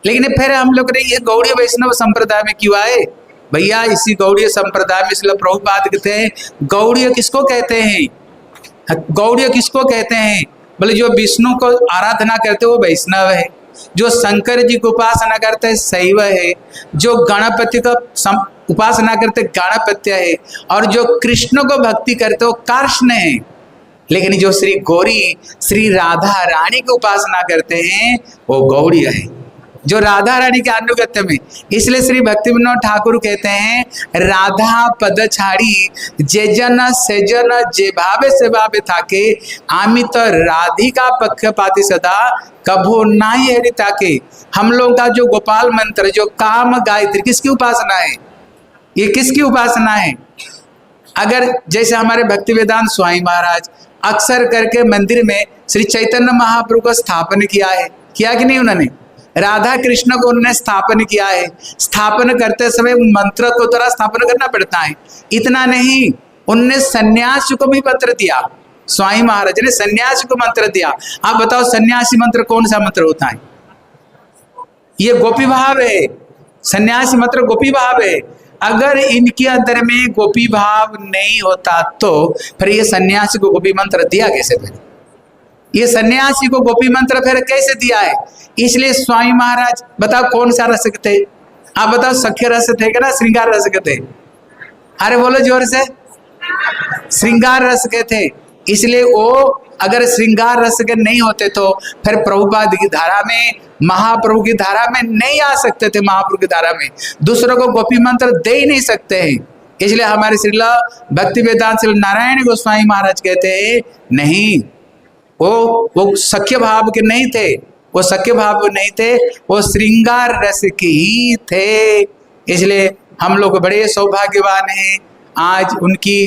लेकिन फिर हम लोग ने ये गौड़ीय वैष्णव संप्रदाय में क्यों आए? भैया इसी गौड़ीय संप्रदाय में श्रील प्रभुपाद कहते हैं गौड़ीय किसको कहते हैं? गौड़ीय किसको कहते हैं? बोले जो विष्णु को आराधना करते वो वैष्णव है, जो शंकर जी को उपासना करते हैं शैव है, जो गणपति का उपासना करते गणपत्य है, और जो कृष्ण को भक्ति करते वो कृष्ण है। लेकिन जो श्री गौरी श्री राधा रानी की उपासना करते हैं वो गौड़ीय है, जो राधा रानी के अनुगत्य में। इसलिए श्री भक्ति विनोद ठाकुर कहते हैं राधा पद छाड़ी जे जन से जन जे भावे से भावे थाके आमी तो राधिका पक्षपाती सदा कभो नाई हरिता के। हम लोग का जो गोपाल मंत्र, जो काम गायत्री, किसकी उपासना है? ये किसकी उपासना है? अगर जैसे हमारे भक्ति वेदांत स्वामी महाराज अक्सर करके मंदिर में श्री चैतन्य महाप्रभु को स्थापन किया है, किया कि नहीं? उन्होंने राधा कृष्ण को उन्होंने स्थापन किया है। स्थापन करते समय मंत्र को तरह स्थापन करना पड़ता है। इतना नहीं, उनने सन्यासी को भी मंत्र दिया। स्वामी महाराज ने सन्यासी को मंत्र दिया। आप बताओ सन्यासी मंत्र कौन सा मंत्र होता है? ये गोपी भाव है। सन्यासी मंत्र गोपी भाव है। अगर इनके अंदर में गोपी भाव नहीं होता तो फिर ये सन्यासी को गोपी मंत्र दिया कैसे? फिर ये सन्यासी को गोपी मंत्र फिर कैसे दिया है? इसलिए स्वामी महाराज बताओ कौन सा रसिक थे? आप बताओ सख्य रस थे क्या ना श्रृंगार रस के थे? अरे बोलो जोर से। श्रृंगार रस के थे। इसलिए वो अगर श्रृंगार रस के नहीं होते तो फिर प्रभुपाद की धारा में, महाप्रभु की धारा में नहीं आ सकते थे। महाप्रभु की धारा में दूसरों को गोपी मंत्र दे ही नहीं सकते हैं। इसलिए हमारे श्रील भक्ति वेदांत श्री नारायण गोस्वामी महाराज कहते हैं नहीं, वो सख्य भाव के नहीं थे, वो सख्य भाव नहीं थे, वो श्रृंगार रस के ही थे। इसलिए हम लोग बड़े सौभाग्यवान हैं। आज उनकी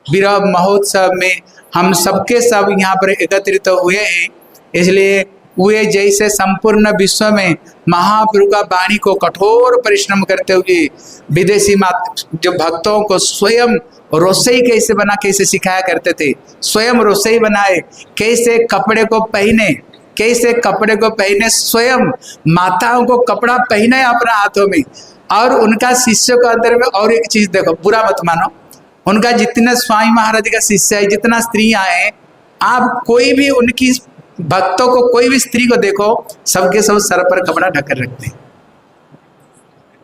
विरह महोत्सव में हम सबके सब यहाँ पर एकत्रित हुए हैं। इसलिए वे जैसे संपूर्ण विश्व में महाप्रभु का वाणी को कठोर परिश्रम करते हुए विदेशी जो भक्तों को स्वयं रोसई कैसे सिखाया करते थे, स्वयं रोसई बनाए, कैसे कपड़े को पहने, स्वयं माताओं को कपड़ा पहने अपने हाथों में। और उनका शिष्य के अंदर में और एक चीज देखो, बुरा मत मानो, उनका जितना स्वामी महाराज का शिष्य है, जितना स्त्रियां हैं, आप कोई भी उनकी भक्तों को, कोई भी स्त्री को देखो, सबके सब सर पर कपड़ा ढककर रखते हैं।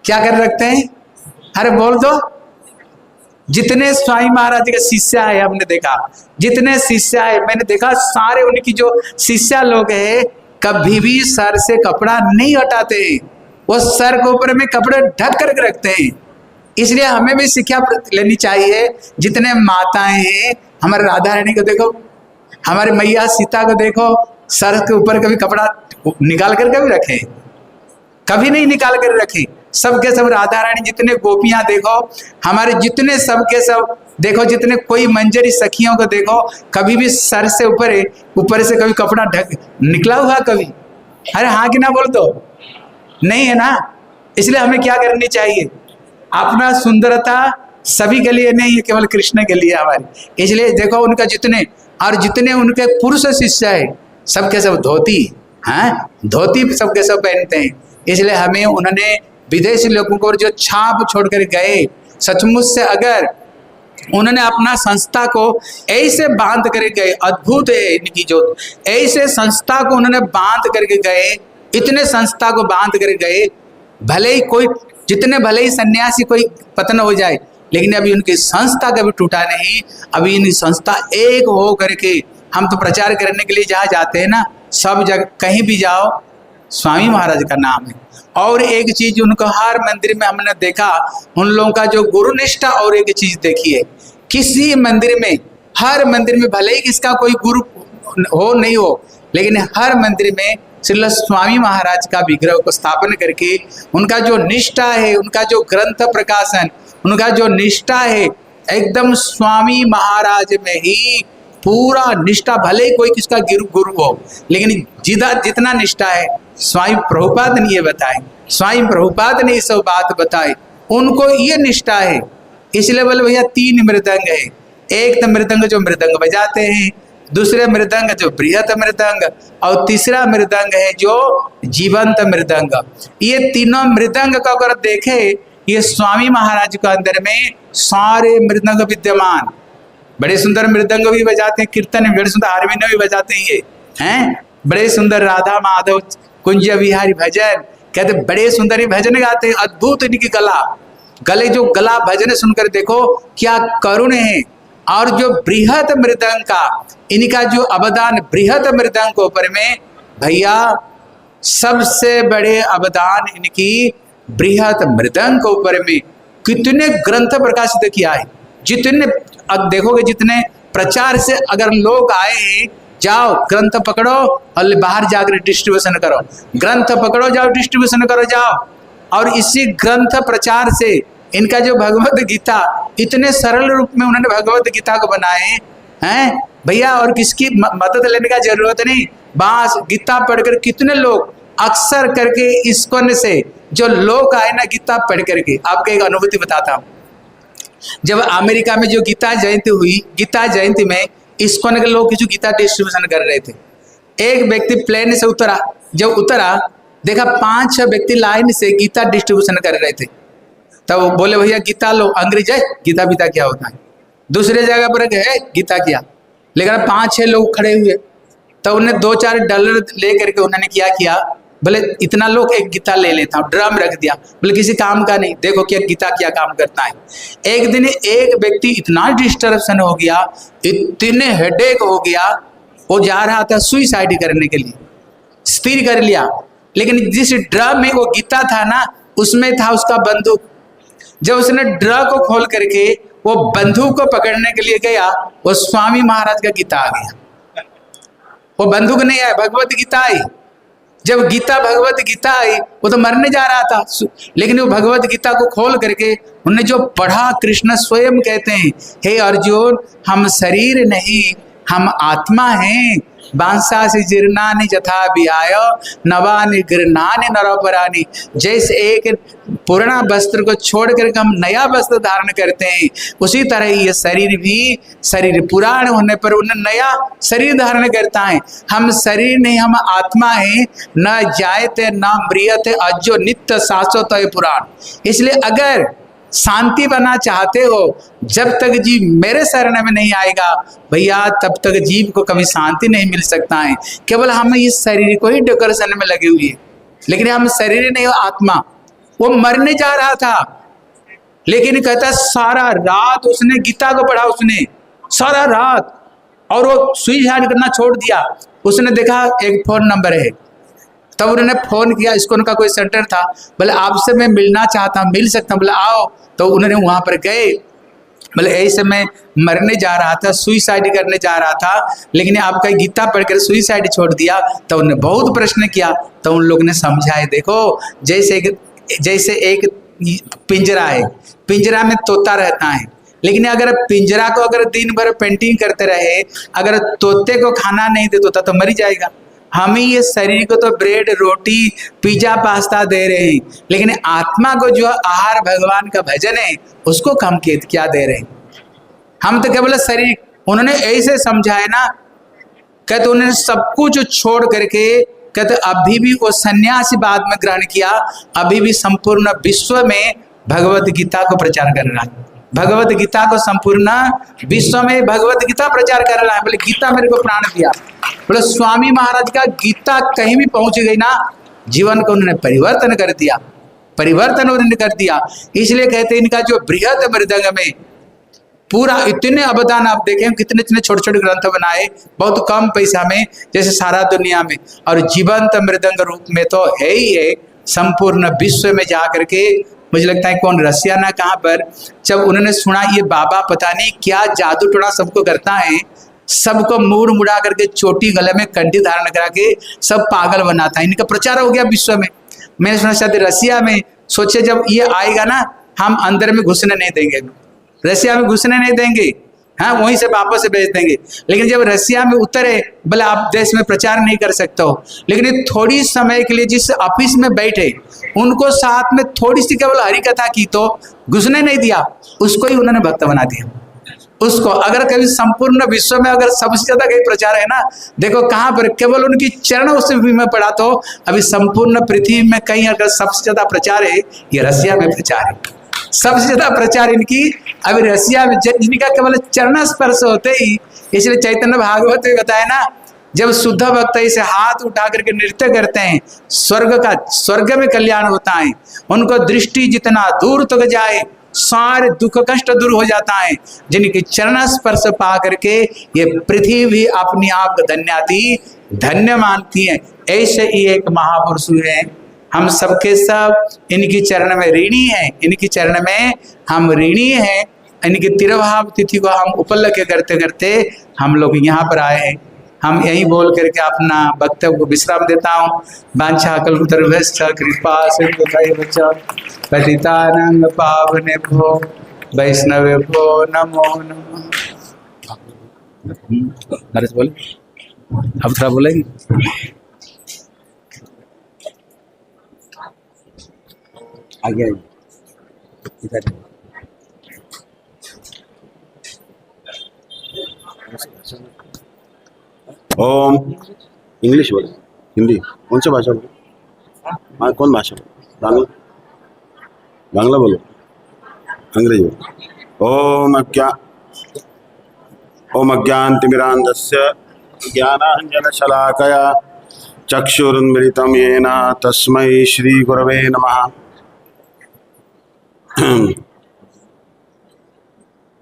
क्या कर रखते हैं? अरे बोल दो। जितने स्वामी महाराज के शिष्य है, हमने देखा, जितने शिष्य है मैंने देखा, सारे उनकी जो शिष्य लोग हैं कभी भी सर से कपड़ा नहीं हटाते, वो सर के ऊपर में कपड़े ढक करके रखते हैं। इसलिए हमें भी शिक्षा लेनी चाहिए। जितने माताएं हैं, हमारे राधा रानी को देखो, हमारे मैया सीता को देखो, सर के ऊपर कभी कपड़ा निकाल कर कभी रखे? कभी नहीं निकाल कर रखे। सबके सब राधा रानी, जितने गोपियां देखो, हमारे जितने सबके सब देखो, जितने कोई मंजरी सखियों को देखो, कभी भी सर से ऊपर से कभी कपड़ा ढक निकला हुआ कभी? अरे हाँ कि ना बोल दो, नहीं है ना। इसलिए हमें क्या करनी चाहिए? अपना सुंदरता सभी के लिए नहीं है, केवल कृष्ण के लिए हमारी। इसलिए देखो उनका जितने उनके पुरुष शिष्य है, सबके सब धोती, हाँ धोती सबके सब पहनते हैं। इसलिए हमें उन्होंने विदेशी लोगों को जो छाप छोड़कर गए, सचमुच से अगर उन्होंने अपना संस्था को ऐसे बांध कर गए, अद्भुत है इनकी जो, ऐसे संस्था को उन्होंने बांध करके गए, इतने संस्था को बांध कर गए, भले ही कोई जितने भले ही सन्यासी कोई पतन हो जाए, लेकिन अभी उनकी संस्था कभी टूटा नहीं। अभी इनकी संस्था एक हो करके, हम तो प्रचार करने के लिए जहाँ जाते हैं ना, सब जगह कहीं भी जाओ स्वामी महाराज का नाम है। और एक चीज उनको हर मंदिर में हमने देखा, उन लोगों का जो गुरुनिष्ठा, और एक चीज देखिए, किसी मंदिर में, हर मंदिर में भले ही किसका कोई गुरु हो नहीं हो, लेकिन हर मंदिर में श्रील स्वामी महाराज का विग्रह को स्थापन करके उनका जो निष्ठा है, उनका जो ग्रंथ प्रकाशन, उनका जो निष्ठा है, एकदम स्वामी महाराज में ही पूरा निष्ठा, भले ही कोई किसका गुरु हो, लेकिन जितना निष्ठा है स्वामी प्रभुपाद ने ये बताए, स्वामी प्रभुपाद ने ये सब बात बताए, उनको ये निष्ठा है। इसलिए बोले भैया 3 मृदंग है, एक तो मृदंग जो मृदंग बजाते हैं, दूसरे मृदंग जो बृहत मृदंग, और तीसरा मृदंग है जो जीवंत मृदंग। ये तीनों मृदंग का अगर देखे, ये स्वामी महाराज के अंदर में सारे मृदंग विद्यमान, बड़े सुंदर मृदंग भी बजाते हैं, कीर्तन बड़े सुंदर हारमोनियम भी बजाते हैं, बड़े सुंदर राधा माधव कुंज विहारी भजन कहते, बड़े सुंदर ही भजन गाते हैं, अद्भुत इनकी गले जो गला भजन सुनकर देखो क्या करुण है। और जो बृहत मृदंग का इनका जो अवदान, बृहत मृदंग के ऊपर में भैया सबसे बड़े अवदान इनकी बृहत मृदंग के ऊपर में कितने ग्रंथ प्रकाशित किया है। जितने अब देखोगे, जितने प्रचार से अगर लोग आए हैं, जाओ ग्रंथ पकड़ो और बाहर जाकर डिस्ट्रीब्यूशन करो, ग्रंथ पकड़ो जाओ डिस्ट्रीब्यूशन करो जाओ। और इसी ग्रंथ प्रचार से इनका जो भगवत गीता, इतने सरल रूप में उन्होंने भगवत गीता को बनाए हैं भैया, और किसकी मदद लेने का जरूरत नहीं। बास गीता पढ़कर कितने लोग अक्सर करके इस्कॉन से जो लोग आए ना गीता पढ़ करके, आपको एक अनुभूति बताता हूँ। जब अमेरिका में जो गीता जयंती हुई, गीता जयंती में इस्कॉन के लोग जो गीता डिस्ट्रीब्यूशन कर रहे थे, एक व्यक्ति प्लेन से उतरा, जब उतरा देखा 5-6 व्यक्ति लाइन से गीता डिस्ट्रीब्यूशन कर रहे थे। तब वो बोले भैया गीता लो, अंग्रेज है गीता बीता क्या होता है, दूसरे जगह पर गए गीता क्या, लेकिन 5-6 लोग खड़े हुए, तो उन्हें $2-4 ले करके उन्होंने क्या किया, बोले इतना लोग एक गीता ले लेता हूँ, ड्रम रख दिया, बोले किसी काम का नहीं, देखो क्या गीता क्या काम करता है। एक दिन एक व्यक्ति इतना डिस्टर्बन हो गया, इतने हेडेक हो गया, वो जा रहा था सुइसाइड करने के लिए, स्थिर कर लिया, लेकिन जिस ड्रम में वो गीता था ना, उसमें था उसका बंदूक। जब उसने ड्रम को खोल करके वो बंदूक को पकड़ने के लिए गया, वो स्वामी महाराज का गीता आ गया। वो बंदूक नहीं आया, भगवत गीता आई। जब गीता भगवत गीता आई, वो तो मरने जा रहा था, लेकिन वो भगवत गीता को खोल करके उन्हें जो पढ़ा, कृष्ण स्वयं कहते हैं, हे अर्जुन हम शरीर नहीं हम आत्मा हैं। बांसा से जीर्णानि जथा विहाय नवानि गृह्णानि नरोपराणि। जैसे एक पुराना वस्त्र को छोड़ करके हम नया वस्त्र धारण करते हैं, उसी तरह ये शरीर भी, शरीर पुराण होने पर उन्हें नया शरीर धारण करता है। हम शरीर नहीं, हम आत्मा है। न जायते न म्रियते अजो नित्य शाश्वत है पुराण। इसलिए अगर शांति बना चाहते हो, जब तक जीव मेरे शरण में नहीं आएगा भैया, तब तक जीव को कभी शांति नहीं मिल सकता है। केवल हम इस शरीर को ही डेकोरेशन में लगे हुए, लेकिन हम शरीर नहीं हो, आत्मा। वो मरने जा रहा था, लेकिन कहता सारा रात उसने गीता को पढ़ा, उसने सारा रात, और वो सुसाइड करना छोड़ दिया। उसने देखा एक फोन नंबर है, तब उन्होंने फोन किया। इसको उनका कोई सेंटर था, बोले आपसे मैं मिलना चाहता हूँ, मिल सकता हूँ? बोले आओ। तो उन्होंने वहां पर गए। बोले ऐसे मैं मरने जा रहा था, सुसाइड करने जा रहा था, लेकिन आपका गीता पढ़कर सुसाइड छोड़ दिया। तो उन्होंने बहुत प्रश्न किया, तो उन लोगों ने समझाए, देखो जैसे एक पिंजरा है, पिंजरा में तोता रहता है, लेकिन अगर पिंजरा को अगर दिन भर पेंटिंग करते रहे, अगर तोते को खाना नहीं दे तोता तो मर जाएगा। हम ही ये शरीर को तो ब्रेड रोटी पिज्जा पास्ता दे रहे हैं, लेकिन आत्मा को जो आहार भगवान का भजन है उसको कम क्या दे रहे हैं? हम तो केवल शरीर। उन्होंने ऐसे समझाया ना, कहते उन्होंने सब कुछ छोड़ करके, कहते अभी भी वो सन्यासी बाद में ग्रहण किया, अभी भी संपूर्ण विश्व में भगवत गीता को प्रचार कर रहा है। भगवत गीता को संपूर्ण विश्व में भगवत गीता प्रचार कर रहा है। बोले गीता मेरे को प्राण दिया। बोले स्वामी महाराज का गीता कहीं भी पहुंच गई ना, जीवन को उन्होंने परिवर्तन कर दिया, परिवर्तन उन्होंने कर दिया। इसलिए कहते हैं इनका जो बृहद मृदंग में पूरा इतने अवदान, आप देखें कितने इतने छोटे छोटे ग्रंथ बनाए बहुत कम पैसा में, जैसे सारा दुनिया में। और जीवंत मृदंग रूप में तो है ही है, संपूर्ण विश्व में जा करके, मुझे लगता है कौन रसिया ना कहाँ पर, जब उन्होंने सुना ये बाबा पता नहीं क्या जादू टोना सबको करता है, सबको मूड मुड़ा करके चोटी गले में कंठी धारण करा के सब पागल बनाता है, इनका प्रचार हो गया विश्व में। मैंने सुना शायद रसिया में, सोचे जब ये आएगा ना हम अंदर में घुसने नहीं देंगे, रसिया में घुसने नहीं देंगे, हाँ वहीं से वापस से भेज देंगे। लेकिन जब रसिया में उतरे, बोले आप देश में प्रचार नहीं कर सकते हो, लेकिन थोड़ी समय के लिए जिस ऑफिस में बैठे उनको साथ में थोड़ी सी केवल हरि कथा की तो घुसने नहीं दिया, उसको ही उन्होंने भक्त बना दिया उसको। अगर कभी संपूर्ण विश्व में अगर सबसे ज्यादा कहीं प्रचार है ना, देखो कहाँ पर, केवल उनकी चरण उस में पड़ा, तो अभी संपूर्ण पृथ्वी में कहीं अगर सबसे ज्यादा प्रचार है ये रसिया में प्रचार है। सबसे ज्यादा प्रचार इनकी अभी रसिया में, जिनका केवल चरण स्पर्श होते ही। इसलिए चैतन्य भागवत में बताया ना, जब शुद्ध भक्त इसे हाथ उठा करके नृत्य करते हैं, स्वर्ग में कल्याण होता है। उनको दृष्टि जितना दूर तक जाए सारे दुख कष्ट दूर हो जाता है। जिनके चरण स्पर्श पा करके ये पृथ्वी भी अपनी आप धन्याती धन्य मानती है। ऐसे ही एक महापुरुष है, हम सबके सब इनकी चरण में ऋणी हैं, इनकी चरण में हम ऋणी हैं। इनकी तिरुभाव तिथि को हम उपलक्ष्य करते करते हम लोग यहाँ पर आए हैं। हम यही बोल करके अपना वक्तव्य को विश्राम देता हूँ। वांछा कल्पतरुभ्यश्च कृपा सिंधुभ्यश्च पतितानां पावनेभ्यो वैष्णवेभ्यो नमो नमः। नरेश बोले, अब थोड़ा बोलेंगे। आगे इधर ओम। इंग्लिश बोले, हिंदी, कौन सा भाषा बोले? हाँ कौन भाषा बोले? बांग्ला, बांग्ला बोलो, अंग्रेजी बोलो। ओम अज्ञानतिमिरान्धस्य ज्ञानाञ्जनशलाकया चक्षुरुन्मिलितं येन तस्मै श्रीगुरवे नमः।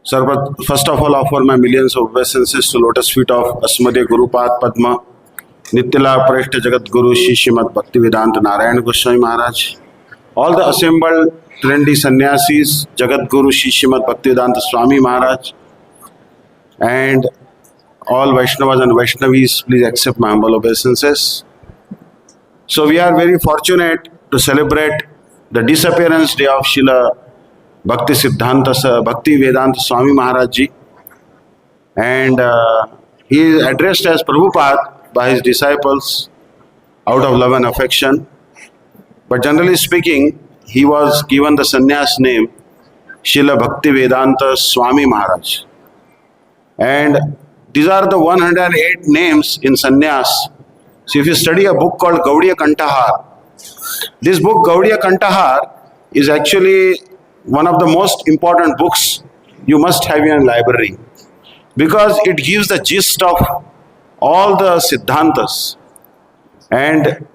Sir, but first of all, offer my millions of obeisances to lotus feet of Asmade Gurupad Padma, Nityala Prashta Jagat Guru Shri Srimad Bhaktivedanta Narayana Goswami Maharaj, all the assembled trendy sannyasis, Jagat Guru Shri Srimad Bhaktivedanta Swami Maharaj, and all Vaishnavas and Vaishnavis, please accept my humble obeisances. So we are very fortunate to celebrate the disappearance day of Srila Bhakti Vedanta Swami Maharaj ji, and he is addressed as Prabhupada by his disciples out of love and affection. But generally speaking, he was given the sannyas name Srila Bhaktivedanta Swami Maharaj. And these are the 108 names in sannyas. So if you study a book called Gaudiya Kantahar, this book Gaudiya Kantahar is actually one of the most important books you must have in a library, because it gives the gist of all the Siddhantas. And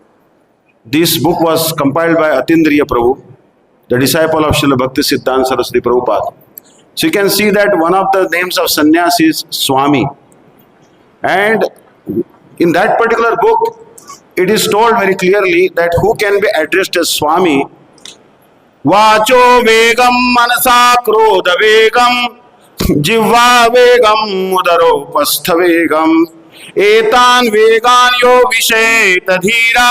this book was compiled by Atindriya Prabhu, the disciple of Srila Bhakti Siddhanta Saraswati Prabhupada. So you can see that one of the names of sannyas is Swami. And in that particular book, it is told very clearly that who can be addressed as Swami. Vacho vegam manasa krodha vegam jivva vegam udaro pastha vegam etan vegan yo visheta dhira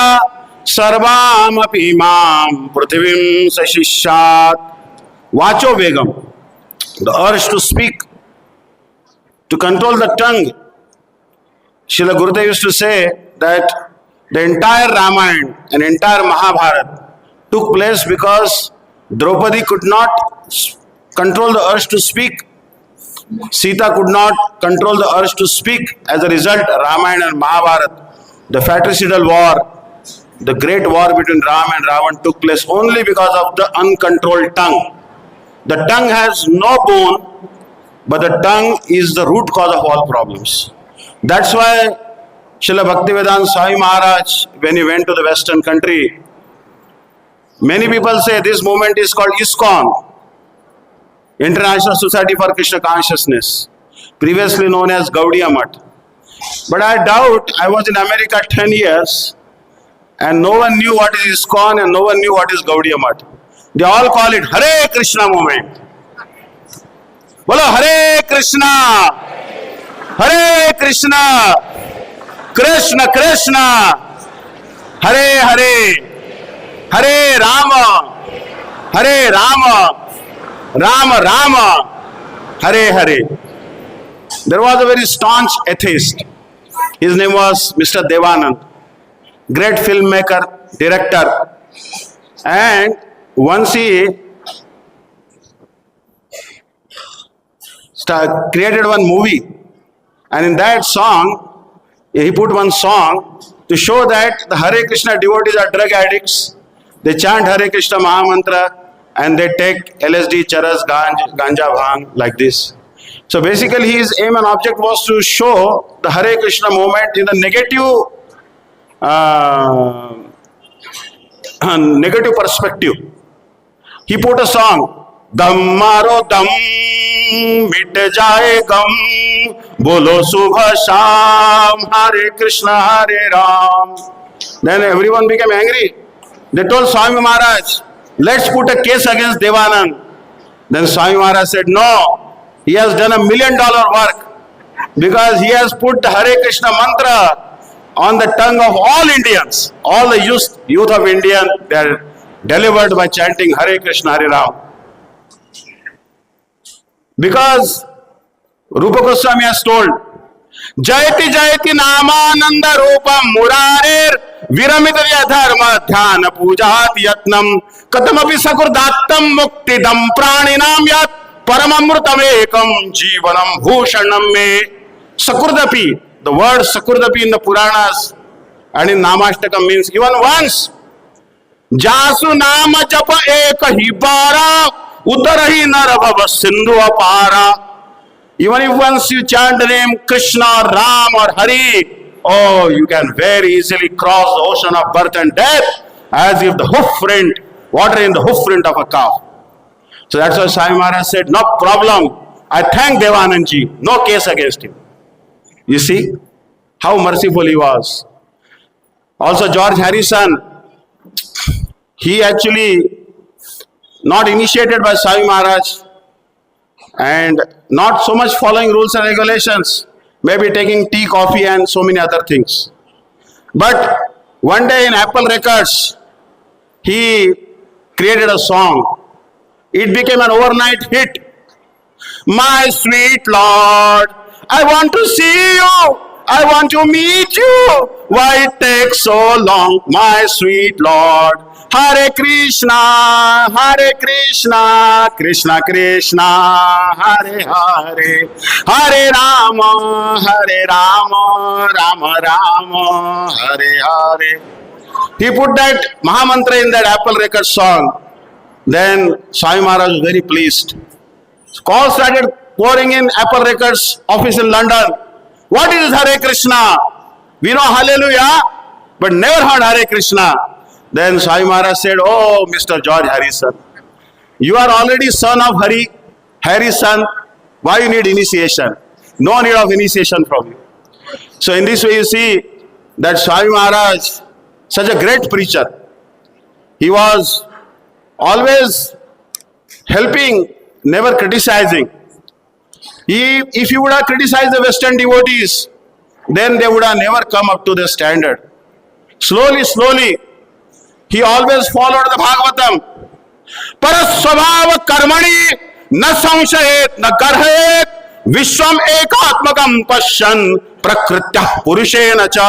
sarvam api mam prithivim sashishat. Vacho vegam, the urge to speak, to control the tongue. Srila Gurudev used to say that the entire Ramayana and entire Mahabharata took place because Draupadi could not control the urge to speak. Sita could not control the urge to speak. As a result, Ramayana and Mahabharata, the fratricidal war, the great war between Ram and Ravan, took place only because of the uncontrolled tongue. The tongue has no bone, but the tongue is the root cause of all problems. That's why Srila Bhaktivedanta Swami Maharaj, when he went to the Western country, many people say this movement is called ISKCON, International Society for Krishna Consciousness, previously known as Gaudiya Math. But I doubt, I was in America 10 years and no one knew what is ISKCON and no one knew what is Gaudiya Math. They all call it Hare Krishna movement. Bolo Hare Krishna, Hare Krishna, Krishna Krishna, Hare Hare, Hare Rama, Hare Rama, Rama Rama, Hare Hare. There was a very staunch atheist. His name was Mr. Devanand, great filmmaker, director. And once he created one movie, and in that song, he put one song to show that the Hare Krishna devotees are drug addicts. They chant Hare Krishna Mahamantra and they take LSD, charas, ganja, bhang, like this. So basically his aim and object was to show the Hare Krishna movement in the negative perspective. He put a song, Dam maro dam, mit jaye gam, bolo subha sham, Hare Krishna Hare Ram. Then everyone became angry. They told Swami Maharaj, let's put a case against Devanand. Then Swami Maharaj said, no, he has done $1 million work because he has put the Hare Krishna mantra on the tongue of all Indians. All the youth of India, they are delivered by chanting Hare Krishna Hare Ram. Because Rupa Goswami has told, Jayati Jayati Namananda Rupam Murarer Viramidya Dharma Dhyana Pujahat Yatnam Katamapi Sakurdattam Muktidam Praninam Yat Paramamrutam Ekam Jivanam Bhushanam Me. Sakurdapi, the word Sakurdapi in the Puranas and in Namastakam means even once. Jasu Nama Japa Eka Hibara Uttarahi Narabhava Sindhu Apara. Even if once you chant the name Krishna, Ram or Hari, oh, you can very easily cross the ocean of birth and death as if the water in the hoof print of a cow. So that's why Swami Maharaj said, no problem. I thank Devanandji, no case against him. You see how merciful he was. Also George Harrison, he actually not initiated by Swami Maharaj and not so much following rules and regulations, maybe taking tea, coffee and so many other things. But one day in Apple Records, he created a song. It became an overnight hit. My sweet Lord, I want to see you. I want to meet you. Why it takes so long, my sweet Lord? Hare Krishna, Krishna Krishna, Hare Hare, Hare Rama, Rama Rama, Hare Hare. He put that Mahamantra in that Apple Record song. Then Swami Maharaj was very pleased. Calls started pouring in Apple Records office in London. What is Hare Krishna? We know Hallelujah, but never heard Hare Krishna. Then Swami Maharaj said, oh, Mr. George Harrison, you are already son of Hari, Harry's son. Why you need initiation? No need of initiation from you. So in this way you see that Swami Maharaj, such a great preacher, he was always helping, never criticizing. If you would have criticized the Western devotees, then they would have never come up to the standard. Slowly, he always followed the Bhagavatam. Parasvabhava karmani na samshayet na garhet vishwam ekatmakam pashyan prakrityah purushena cha.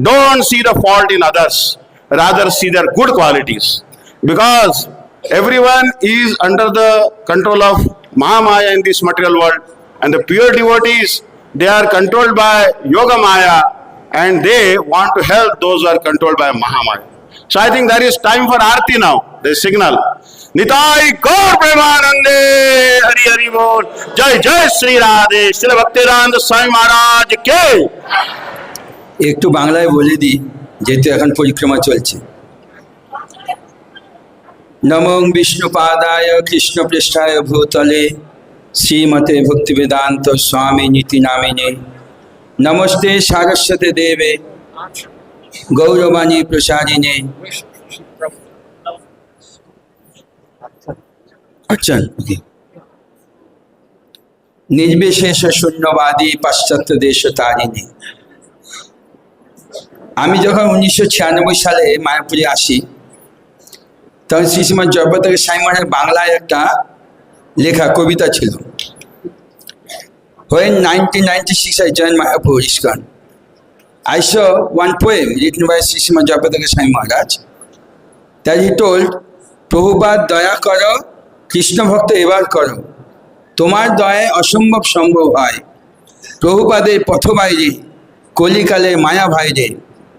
Don't see the fault in others, rather see their good qualities. Because everyone is under the control of Mahamaya in this material world, and the pure devotees, they are controlled by Yoga Maya, and they want to help those who are controlled by Mahamaya. So I think there is time for Aarti now, the signal. Nitai Gaur Premanande, Hari Hari Bol, Jai Jai Sri Radhe, Srila Bhaktivedanta Swami Maharaj Ke. একটু বাংলায় বলে দিই, যেহেতু এখন পরিক্রমা চলছে। নমো বিষ্ণুপাদায় কৃষ্ণপৃষ্ঠায় ভূতলে শ্রীমতে ভক্তিবেদান্ত স্বামী নীতি নামিনে নমস্তে সারস্বতে দেবে গৌরবাণী প্রসারিণে। আচ্ছা, নির্বিশেষ শূন্যবাদী পাশ্চাত্য দেশ তারিণী। আমি যখন 1996 সালে মায়াপুরে আসি, তখন শ্রী শ্রীমৎ জগৎপতাকা স্বামী মহারাজের বাংলায় একটা লেখা কবিতা ছিল। When 1996 I joined Mayapur ISKCON, I saw one poem written by Sri Srimad Jagapataka Swami Maharaj that he told, Prabhupada দয়া করো, কৃষ্ণ ভক্ত এবার করো, তোমার দয়ায় অসম্ভব সম্ভব হয়, প্রভুপাদের পথ বাইরে কলিকালে মায়া ভাইরে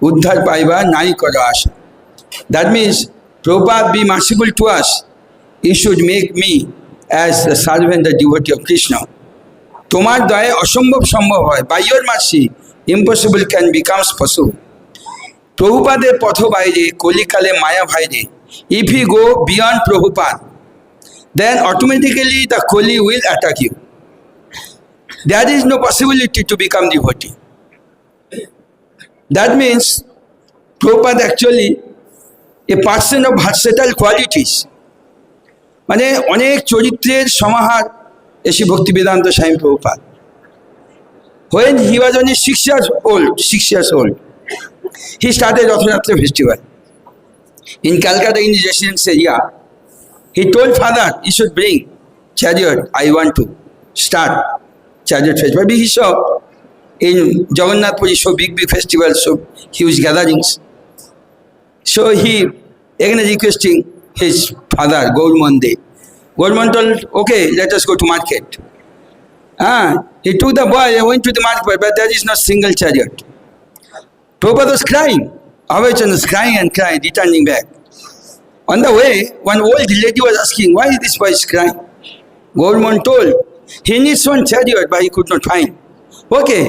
উদ্ধার পাইবার নাই করো আশা। That means, Prabhupada, be merciful to us. You should make me as the servant, the devotee of Krishna. তোমার দয়ায় অসম্ভব সম্ভব হয়, by your mercy impossible can becomes possible. প্রভুপাদের পথ বাইরে কলিকালে মায়া ভাইরে, if you go beyond Prabhupada, then automatically the Kali will attack you. There is no possibility to become devotee. That means Prabhupada actually a person of versatile qualities, মানে অনেক চরিত্রের সমাহার এসে ভক্তিবেদান্ত স্বামী Prabhupada. When he was only 6 years old, he started Rathayatra festival in Calcutta, in his residence area. He told father, he should bring chariot, I want to start chariot festival. But he saw in Jagannath Puri, so big festival, so huge gatherings. So he again requesting his father, Gaurmande. Gaurmand told, okay, let us go to market. He took the boy and went to the market, but there is no single chariot. Prabhupada was crying. Avachan was crying and crying, returning back. On the way, one old lady was asking, why this boy is crying? Gaurmand told, he needs one chariot, but he could not find. Okay,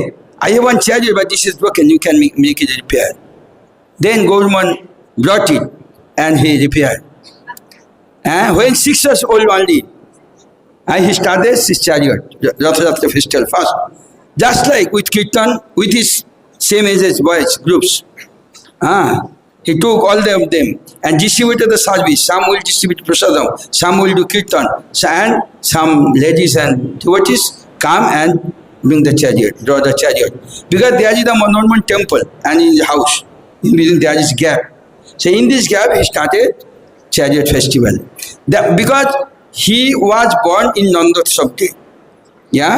I have one chariot, but this is broken, you can make it repair. Then Gaurmand brought it and he repaired. When 6 years old only, he started his chariot, Rathayatra festival first. Just like with Kirtan, with his same age as boys, groups. He took all of them and distributed the service. Some will distribute prasadam, some will do Kirtan, and some ladies and devotees come and bring the chariot, draw the chariot. Because there is the monument temple and in the house, in between there is gap. So in this gap, he started chariot festival. Because he was born in Nandotsav day. Yeah?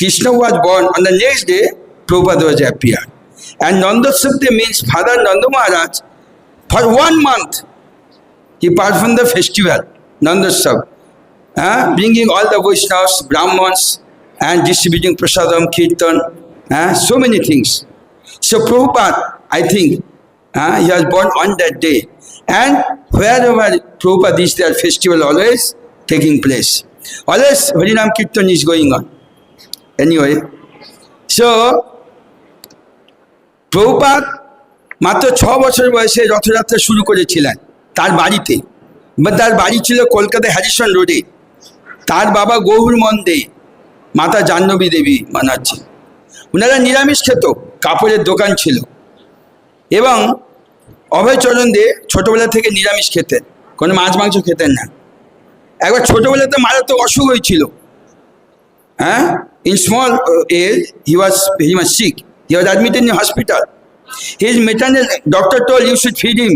Krishna was born, on the next day, Prabhupada was appeared. And Nandasabde means Father Nanda Maharaj, for 1 month, he performed the festival, Nandasab, bringing all the Vaishnavas, Brahmans, and distributing prasadam, kirtan, so many things. So Prabhupada, I think, he was born on that day. And wherever Prabhupada is, there festival always taking place. Always Harinam Kirtan is going on. Anyway, so Prabhupada মাত্র 6 বছর বয়সে রথযাত্রা শুরু করেছিলেন তার বাড়িতে। তার বাড়ি ছিল কলকাতা হ্যারিসন রোডে। তার বাবা গৌর মন্দে, মাতা জাহ্নবী দেবী মানাচ্ছি। ওনারা নিরামিষ খেত, কাপড়ের দোকান ছিল। এবং অভয়চরণ দে ছোটবেলা থেকে নিরামিষ খেতেন, কোনো মাছ মাংস খেতেন না। একবার ছোটবেলাতে মারাত্মক অসুখ হয়েছিল। In small age, he was sick. He was admitted in hospital. His maternal doctor told you should feed him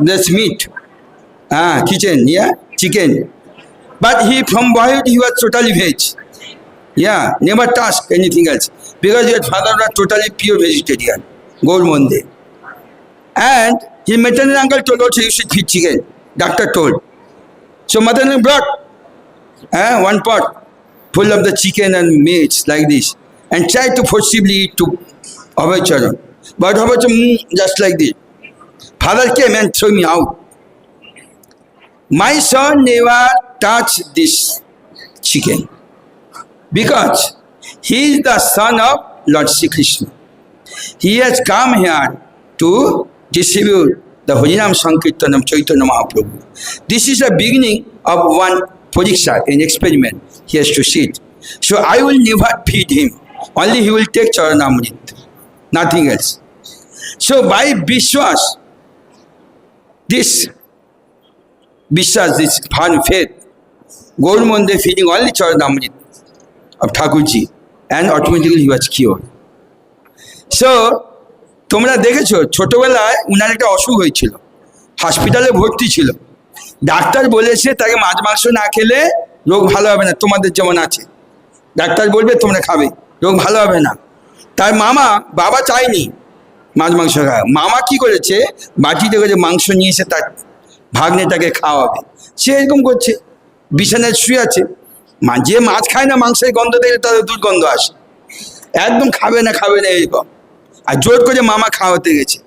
this meat, chicken. But from boyhood he was totally veg. Never touched anything else because his father was totally pure vegetarian, Gourmonde. And his maternal uncle told also you should feed chicken. Doctor told. So maternal brought 1 pot full of the chicken and meats like this and tried to forcibly eat to Abhaycharan. But Abhaycharan just like this. Father came and threw me out. My son never touched this chicken because he is the son of Lord Sri Krishna. He has come here to distribute the Harinam Sankirtan of Chaitanya Mahaprabhu. This is the beginning of one pariksha, an experiment. He has to sit. So I will never feed him. Only he will take Charanamrit. Nothing else. So by Vishwas, this firm faith, Gauramonde feeding only Charanamrit of Thakurji, and automatically he was cured. So তোমরা দেখেছো ছোটবেলায় উনার একটা অসুখ হয়েছিল, হসপিটালে ভর্তি ছিল। ডাক্তার বলেছে তাকে মাছ মাংস না খেলে রোগ ভালো হবে না, তোমাদের যেমন আছে। ডাক্তার বলবে তোমরা খাবে, রোগ ভালো হবে না। তার বাবা চায়নি মাছ মাংস খাওয়া। মামা কি করেছে, বাটিতে করে মাংস নিয়ে এসে তার ভাগ্নেটাকে খাওয়াবে। সে এরকম করছে, বিছানায় শুয়ে আছে। যে মাছ খায় না মাংসের গন্ধ দেখলে তাদের দুর্গন্ধ আসে, একদম খাবে না এরকম। আর জোর করে মামা খাওয়াতে গেছে।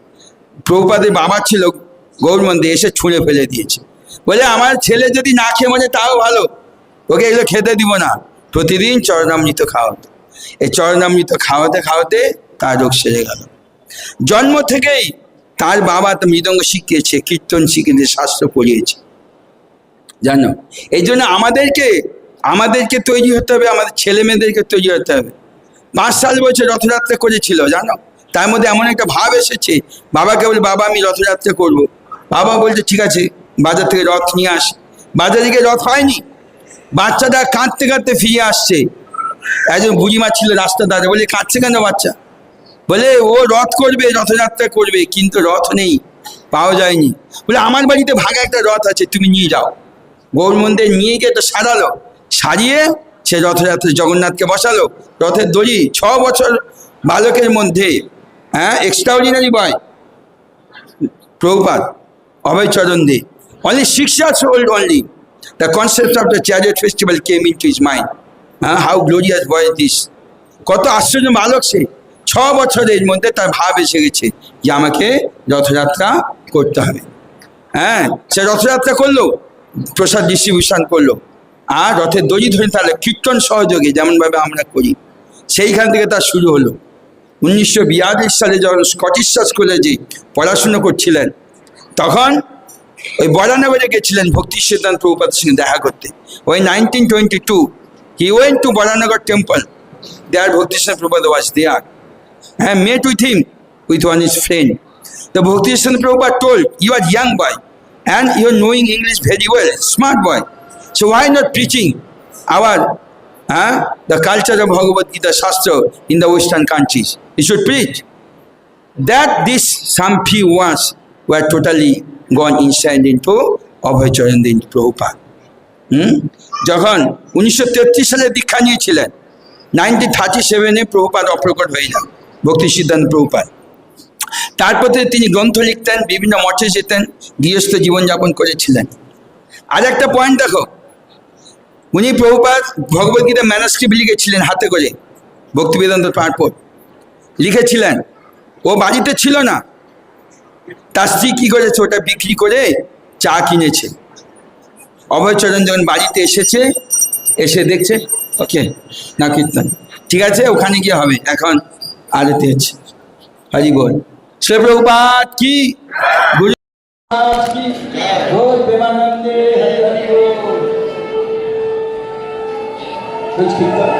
প্রভুপাদের বাবা ছিল গৌরমন্দে, এসে ছুঁড়ে ফেলে দিয়েছে। বলে আমার ছেলে যদি না খেয়ে মরে তাও ভালো, ওকে এগুলো খেতে দিব না। প্রতিদিন চরণামৃত খাওয়াতো। এই চরণামৃত খাওয়াতে খাওয়াতে তার রোগ সেরে গেল। জন্ম থেকেই তার বাবা তো মৃদঙ্গ শিখিয়েছে, কীর্তন শিখিয়েছে, শাস্ত্র পড়িয়েছে, জানো। এই জন্য আমাদেরকে তৈরি হতে হবে, আমাদের ছেলে মেয়েদেরকে তৈরি হতে হবে। 5 সাল বছর রথযাত্রা করেছিল, জানো। তার মধ্যে এমন একটা ভাব এসেছে, বাবাকে বলে বাবা আমি রথযাত্রা করব। বাবা বলছে ঠিক আছে, বাজার থেকে রথ নিয়ে আস। বাজারে গিয়ে রথ হয়নি, বাচ্চাটা কাঁদতে কাঁদতে ফিরে আসছে। একজন বুড়িমা ছিল রাস্তা ধারে, বলে কাঁদছে কেন বাচ্চা? বলে ও রথ করবে, রথযাত্রা করবে, কিন্তু রথ নেই, পাওয়া যায়নি। বলে আমার বাড়িতে ভাগা একটা রথ আছে, তুমি নিয়ে যাও। গৌর মন্দির নিয়ে গিয়ে তো সারিয়ে সে রথযাত্রা জগন্নাথকে বসালো। রথের দড়ি 6 বছর বালকের মধ্যে, extraordinary boy Prabhupada, Abhaycharan Day. Only 6 years old only. The concept of the chariot festival came into his mind. How glorious boy this. কত আশ্চর্য বালক সে। 6 বছরের মধ্যে তার ভাব এসে গেছে যে আমাকে রথযাত্রা করতে হবে। সে রথযাত্রা করলো, প্রসাদ ডিস্ট্রিবিউশন করলো, আর রথের দড়ি ধরে তাহলে কীর্তন সহযোগে যেমনভাবে আমরা করি, সেইখান থেকে তার শুরু হলো। 1942 সালে যখন স্কটিশ কলেজে পড়াশুনো করছিলেন, তখন ওই বরানগরে গেছিলেন ভক্তি সিদ্ধান্ত প্রভুপাদের সঙ্গে দেখা করতে। ওই 1922 he went to Baranagar temple. There Bhakti Siddhanta Prabhupada was there. I met with him, with one his friend. The Bhakti Siddhanta Prabhupada told, you are young boy and you are knowing English very well, smart boy. So why not preaching our the culture of Bhagavad Gita Shastra in the Western countries? You should preach. That this some few ones were totally gone inside into Abhaycharan into Prabhupada. যখন 1933 সালে দীক্ষা নিয়েছিলেন, 1937 প্রভুপাদ অপ্রকট হয়ে যান, ভক্তি সিদ্ধান্ত প্রভুপাদ। তারপরে তিনি গ্রন্থ লিখতেন, বিভিন্ন মঠে যেতেন, গৃহস্থ জীবনযাপন করেছিলেন। আর একটা পয়েন্ট দেখো, উনি প্রভুপাদ ভগবদ্গীতা ম্যানাস্ক্রিপ্ট লিখেছিলেন হাতে করে, ভক্তিবেদান্ত পারপট লিখেছিলেন। ও বাড়িতে ছিল না, তার স্ত্রী কী করেছে, ওটা বিক্রি করে চা কিনেছে। অভয়চরণ যখন বাড়িতে এসেছে, এসে দেখছে ওকে না কীর্তন ঠিক আছে, ওখানে গিয়ে হবে, এখন আরতি হচ্ছে। হরি বল। শ্রী প্রভুপাদ কি, গুরু কি, গৌর প্রেমানন্দে হরি হরি বল। কীর্তন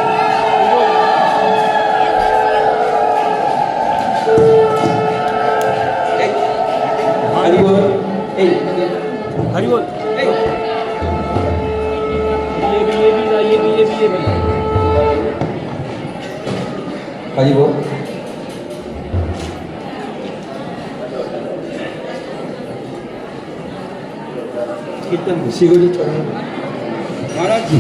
हरि बोल, हरि बोल, हरि बोल। कीर्तन शिवजी चरण महाराज जी।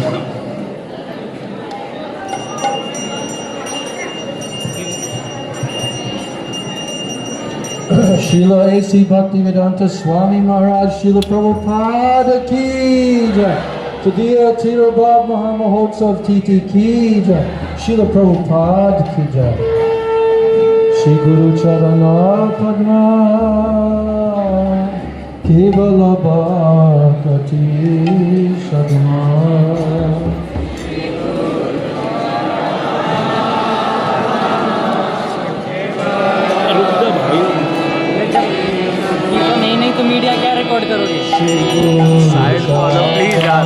Srila A.C. Bhaktivedanta Swami Maharaj, Srila Prabhupada ki jai. Tadiya Tirabhav Mahamahotsav Titi ki jai. Srila Prabhupada ki jai. Shri Guru Charana Padma Kevala Bhakati Sadma. तो मीडिया क्या रिकॉर्ड करोगे? साइड फॉलो प्लीज यार।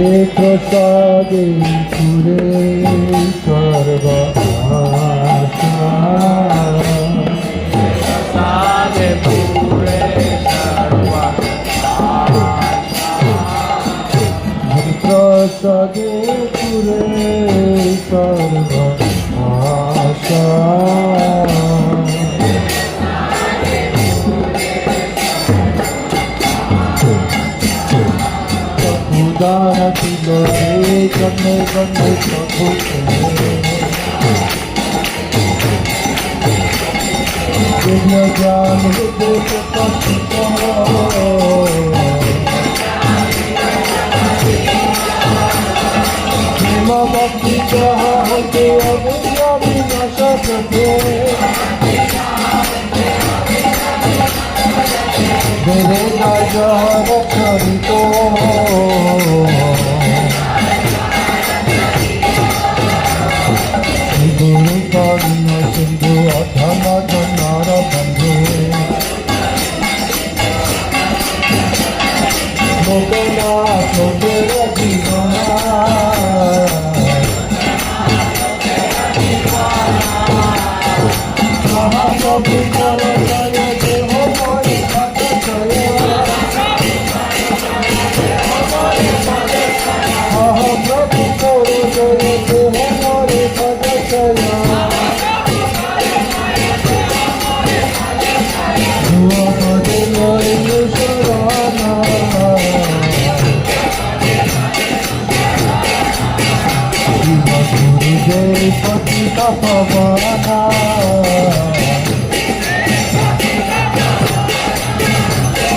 प्रसादे पुरे सर्व आशा प्रसादे पूरे सर्व प्रसादे पुरे सर्व आशा उदार दिलो रे गन्ने गन्ने प्रभु दिव्य ज्ञान हृदय प्रकाशित प्रेम भक्ति चाहते अविद्या विनाश करते देवेगा जहर चरितो गुरु करुण सिंधु अधम जनार बंधु मोगना मोगर जीवना महाप्रभु जय जय देव मोरी भक्त जय महाप्रभु करो जय देव मोरी भक्त जय भगवते मोरी शरणा गुरु जय पतित पवना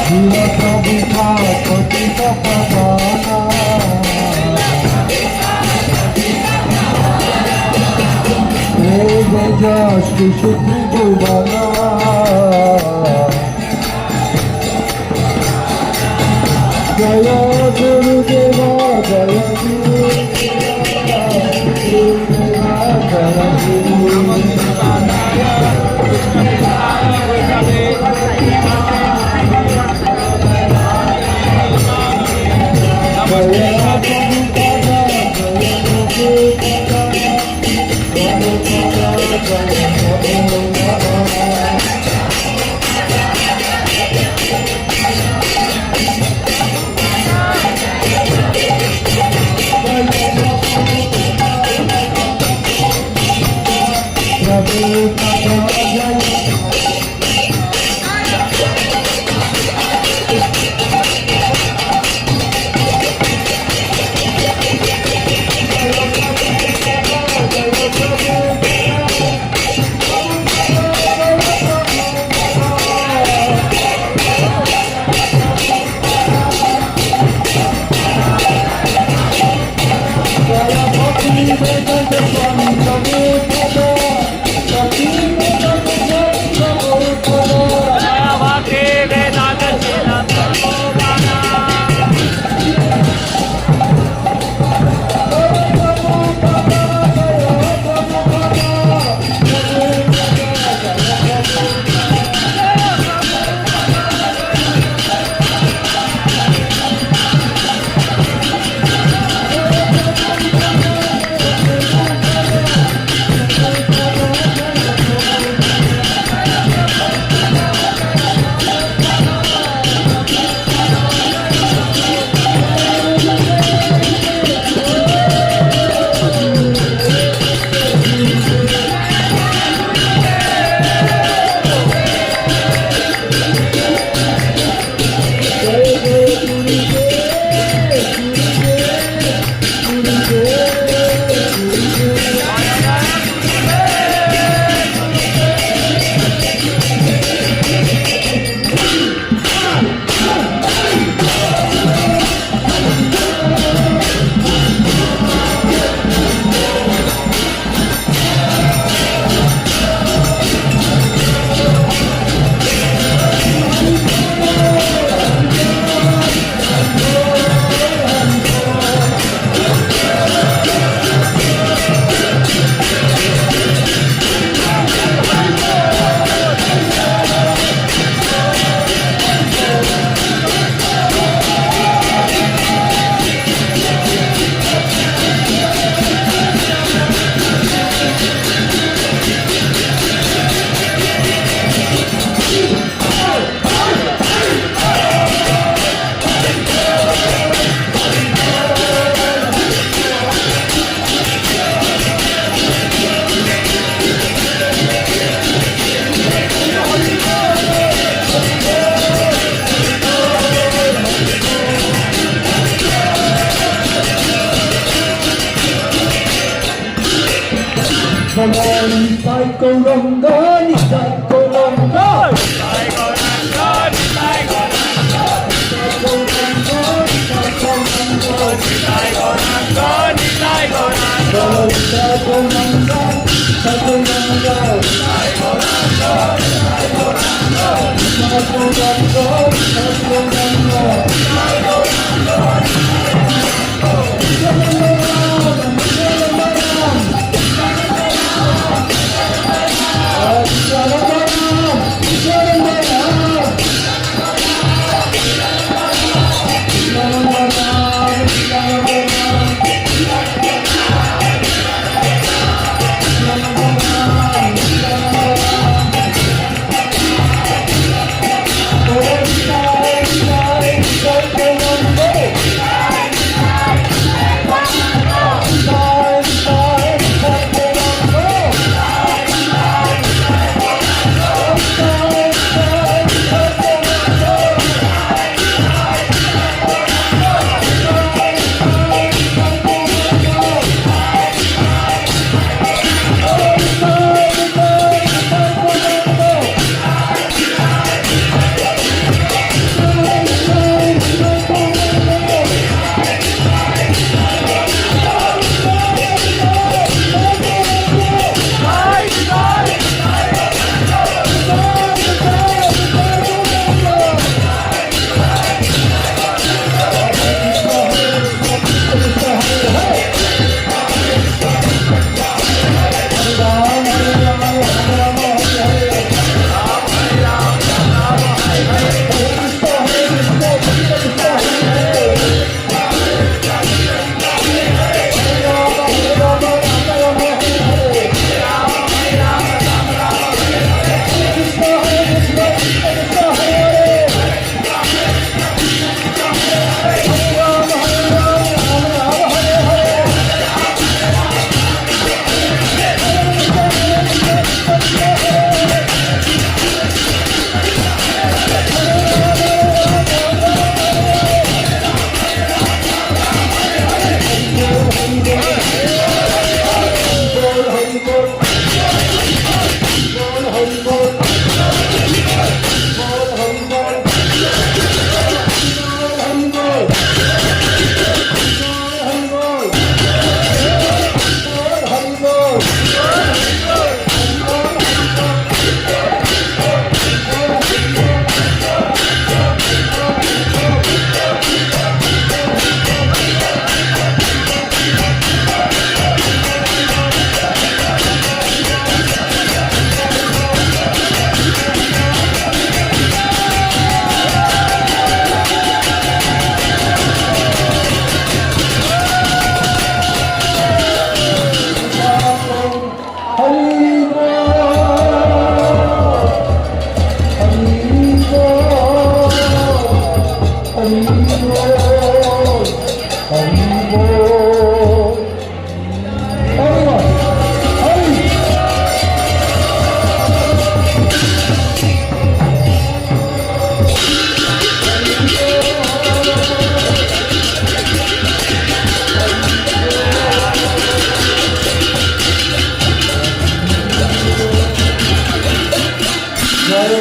Srila Prabhupada पतित पवना वेद जश्री शुद्धि भुवना जय गुरुदेवा जय गुरुदेवा Nitai Gauranga, Nitai Gauranga. Nitai Gauranga, Nitai Gauranga. Nitai Gauranga, Nitai Gauranga. Nitai Gauranga, Nitai Gauranga. Nitai Gauranga, Nitai Gauranga. Nitai Gauranga, Nitai Gauranga. Nitai Gauranga, Nitai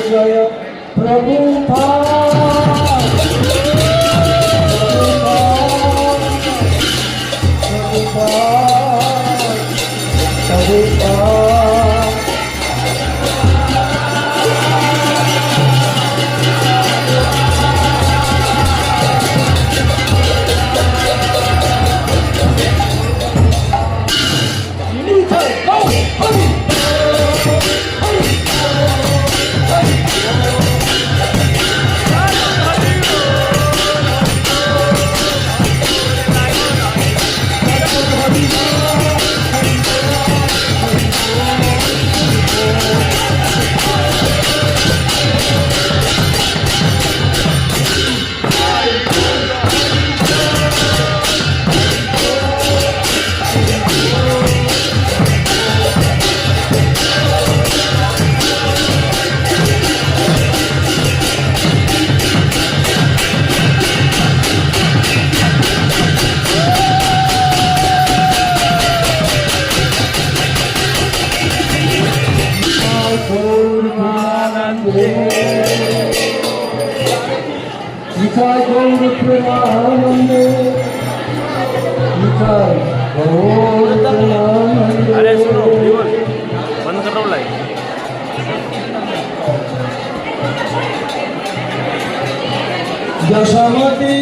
Jaya Prabhupada. प्रेमानंदे निताय गौर प्रेमानंदे। अरे सुनो विवल बंद कर रहा हूँ लाइट। दशमती